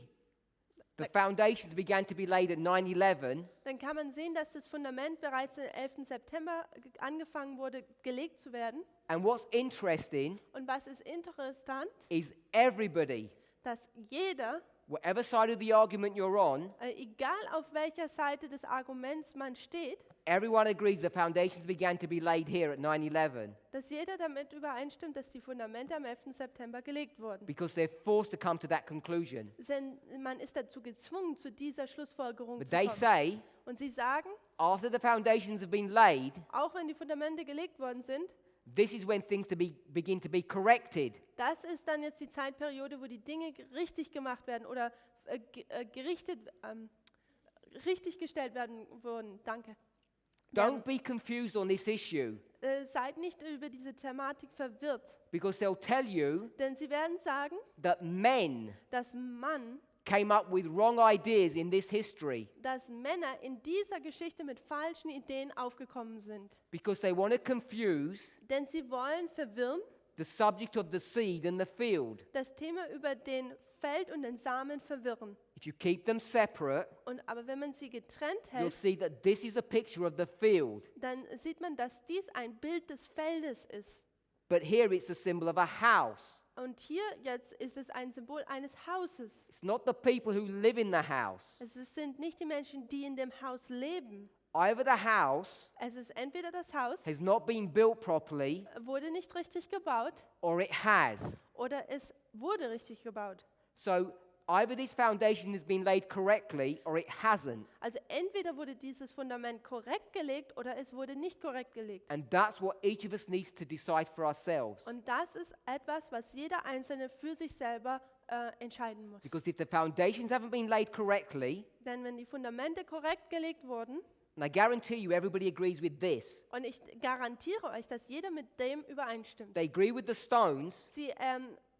the foundations began to be laid at 9/11, dann kann man sehen, dass das Fundament bereits am 11. September angefangen wurde, gelegt zu werden. and what's interesting Und was ist interessant, is everybody, dass jeder, whatever side of the argument you're on, egal auf welcher Seite des Arguments man steht, everyone agrees the foundations began to be laid here at 9/11 dass jeder damit übereinstimmt, dass die Fundamente am 11. September gelegt wurden. because they're forced to come to that conclusion. Denn man ist dazu gezwungen, zu dieser Schlussfolgerung But zu they kommen. say, Und sie sagen, after the foundations have been laid, auch wenn die Fundamente gelegt worden sind, this is when things begin to be corrected. das ist dann jetzt die Zeitperiode, wo die Dinge richtig gemacht werden oder richtig gestellt werden wurden. Danke. Don't be confused on this issue Seid nicht über diese Thematik verwirrt, because they'll tell you denn sie werden sagen, that men dass came up with wrong ideas in this history dass Männer in dieser Geschichte mit falschen Ideen aufgekommen sind. because they want to confuse Denn sie wollen verwirren the subject of the seed and the field. das Thema über den Feld und den Samen verwirren. If you keep them separate, Aber wenn man sie getrennt you'll hält, see that this is a picture of the field, dann sieht man, dass dies ein Bild des Feldes ist. but here it's a symbol of a house. Und hier jetzt ist es ein Symbol eines Hauses. It's not the people who live in the house. Es sind nicht die Menschen, die in dem Haus leben. Either the house Es ist entweder das Haus, has not been built properly wurde nicht richtig gebaut, or it has. oder es wurde richtig gebaut. So either this foundation has been laid correctly or it hasn't. Also entweder wurde dieses Fundament korrekt gelegt oder es wurde nicht korrekt gelegt. And that's what each of us needs to decide for ourselves. Und das ist etwas, was jeder Einzelne für sich selber entscheiden muss. Because if the foundations haven't been laid correctly, Denn wenn die Fundamente korrekt gelegt wurden, and I guarantee you everybody agrees with this, und ich garantiere euch, dass jeder mit dem übereinstimmt. they agree with the stones, Sie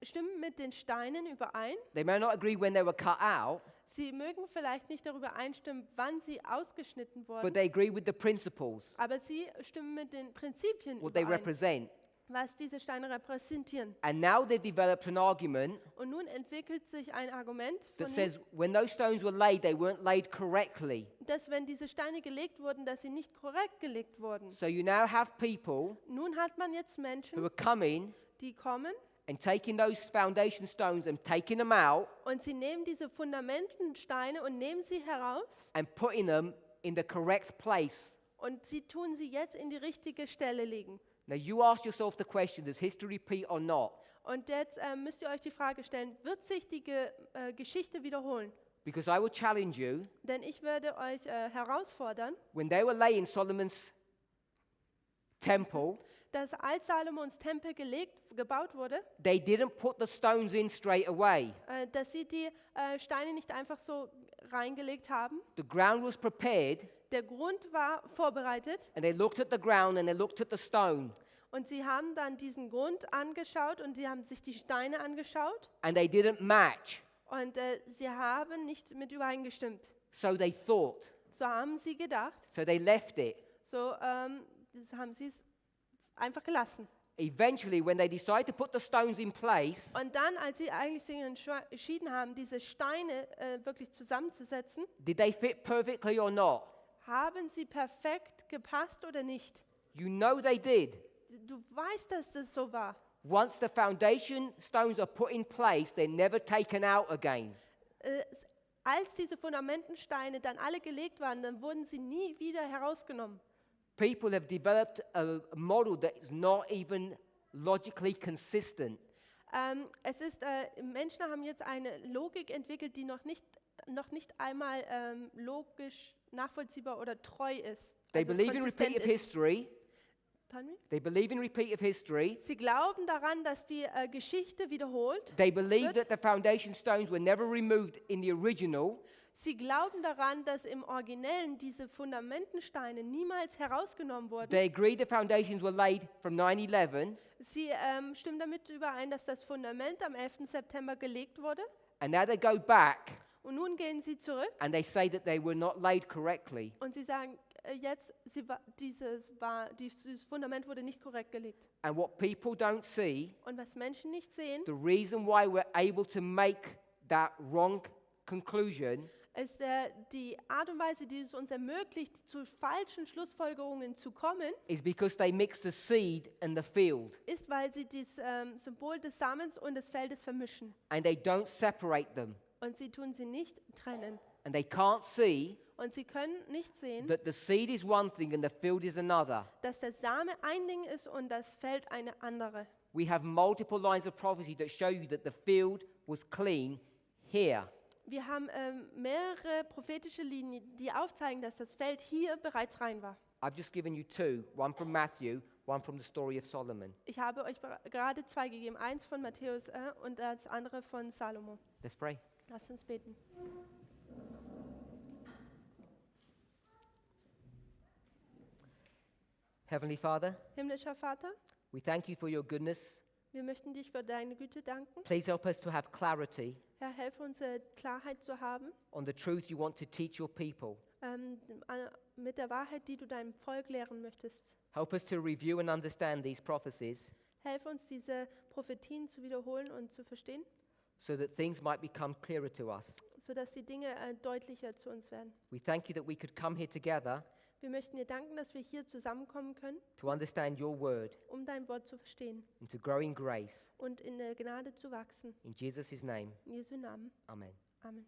stimmen mit den Steinen überein. they may not agree when they were cut out, Sie mögen vielleicht nicht darüber einstimmen, wann sie ausgeschnitten but wurden, they agree with the principles, aber sie stimmen mit den Prinzipien what they überein, represent. was diese Steine repräsentieren. And now they've developed an argument Und nun entwickelt sich ein Argument, that von says when those stones were laid, they weren't laid correctly. dass wenn diese Steine gelegt wurden, dass sie nicht korrekt gelegt wurden. So you now have people Nun hat man jetzt who Menschen, are coming die kommen and taking those foundation stones and taking them out und sie nehmen diese Fundamentensteine und nehmen sie heraus and putting them in the correct place. und sie tun sie jetzt in die richtige Stelle legen. Now you ask yourself the question, does history repeat or not? Und jetzt müsst ihr euch die Frage stellen, wird sich die Geschichte wiederholen? Because I will challenge you, Denn ich werde euch herausfordern, when they were laying Solomon's temple, dass als Salomons Tempel gebaut wurde, they didn't put the stones in straight away. dass sie die Steine nicht einfach so reingelegt haben. The ground was prepared, Der Grund war vorbereitet and they looked at the ground and they looked at the stone, und sie haben dann diesen Grund angeschaut und sie haben sich die Steine angeschaut and they didn't match. und sie haben nicht mit übereingestimmt. So they thought. So haben sie gedacht, So they left it. so das haben sie es einfach gelassen. Eventually, when they decided to put the stones in place, Und dann, als sie eigentlich sich entschieden haben, diese Steine wirklich zusammenzusetzen, did they fit perfectly or not? haben sie perfekt gepasst oder nicht? You know they did. Du weißt, dass das so war. Once the foundation stones are put in place, they're never taken out again. Als diese Fundamentensteine dann alle gelegt waren, dann wurden sie nie wieder herausgenommen. People have developed a model that is not even logically consistent. Menschen haben jetzt eine Logik entwickelt, die noch nicht einmal logisch nachvollziehbar oder treu ist. They Also believe in konsistent repeat of ist. history. Pardon me? They believe in repeat of history. Sie glauben daran, dass die Geschichte wiederholt. They believe wird. that the foundation stones were never removed in the original. Sie glauben daran, dass im Originellen diese Fundamentensteine niemals herausgenommen wurden. They agree the foundations were laid from 9/11, Sie stimmen damit überein, dass das Fundament am 11. September gelegt wurde. and now they go back Und nun gehen sie zurück and they say that they were not laid correctly. und sie sagen, jetzt, dieses Fundament wurde nicht korrekt gelegt. And what people don't see, Und was Menschen nicht sehen, the reason why we're able to make that wrong conclusion ist die Art und Weise, die es uns ermöglicht, zu falschen Schlussfolgerungen zu kommen, is because they mix the seed and the field, ist, weil sie das Symbol des Samens und des Feldes vermischen. and they don't separate them. Und sie tun sie nicht trennen. And they can't see Und sie können nicht sehen, that the seed is one thing and the field is another. dass der Same ein Ding ist und das Feld eine andere. We have multiple lines of prophecy that show you that the field was clean here. Wir haben mehrere prophetische Linien, die aufzeigen, dass das Feld hier bereits rein war. I've just given you two, one from Matthew, one from the story of Solomon. Ich habe euch gerade zwei gegeben, eins von Matthäus und das andere von Salomo. Let's pray. Lasst uns beten. Heavenly Father, Himmlischer Vater, we thank you for your goodness. wir möchten dich für deine Güte danken. Please help us to have clarity Herr, helfe uns, Klarheit zu haben on the truth you want to teach your people. mit der Wahrheit, die du deinem Volk lehren möchtest. Help us to review and understand these prophecies Helfe uns, diese Prophetien zu wiederholen und zu verstehen, so that things might become clearer to us. sodass die Dinge deutlicher zu uns werden. We thank you that we could come here together Wir möchten dir danken, dass wir hier zusammenkommen können, to understand your word um dein Wort zu verstehen and to grow in grace. und in der Gnade zu wachsen. In Jesus' name, In Jesu Namen. amen. Amen.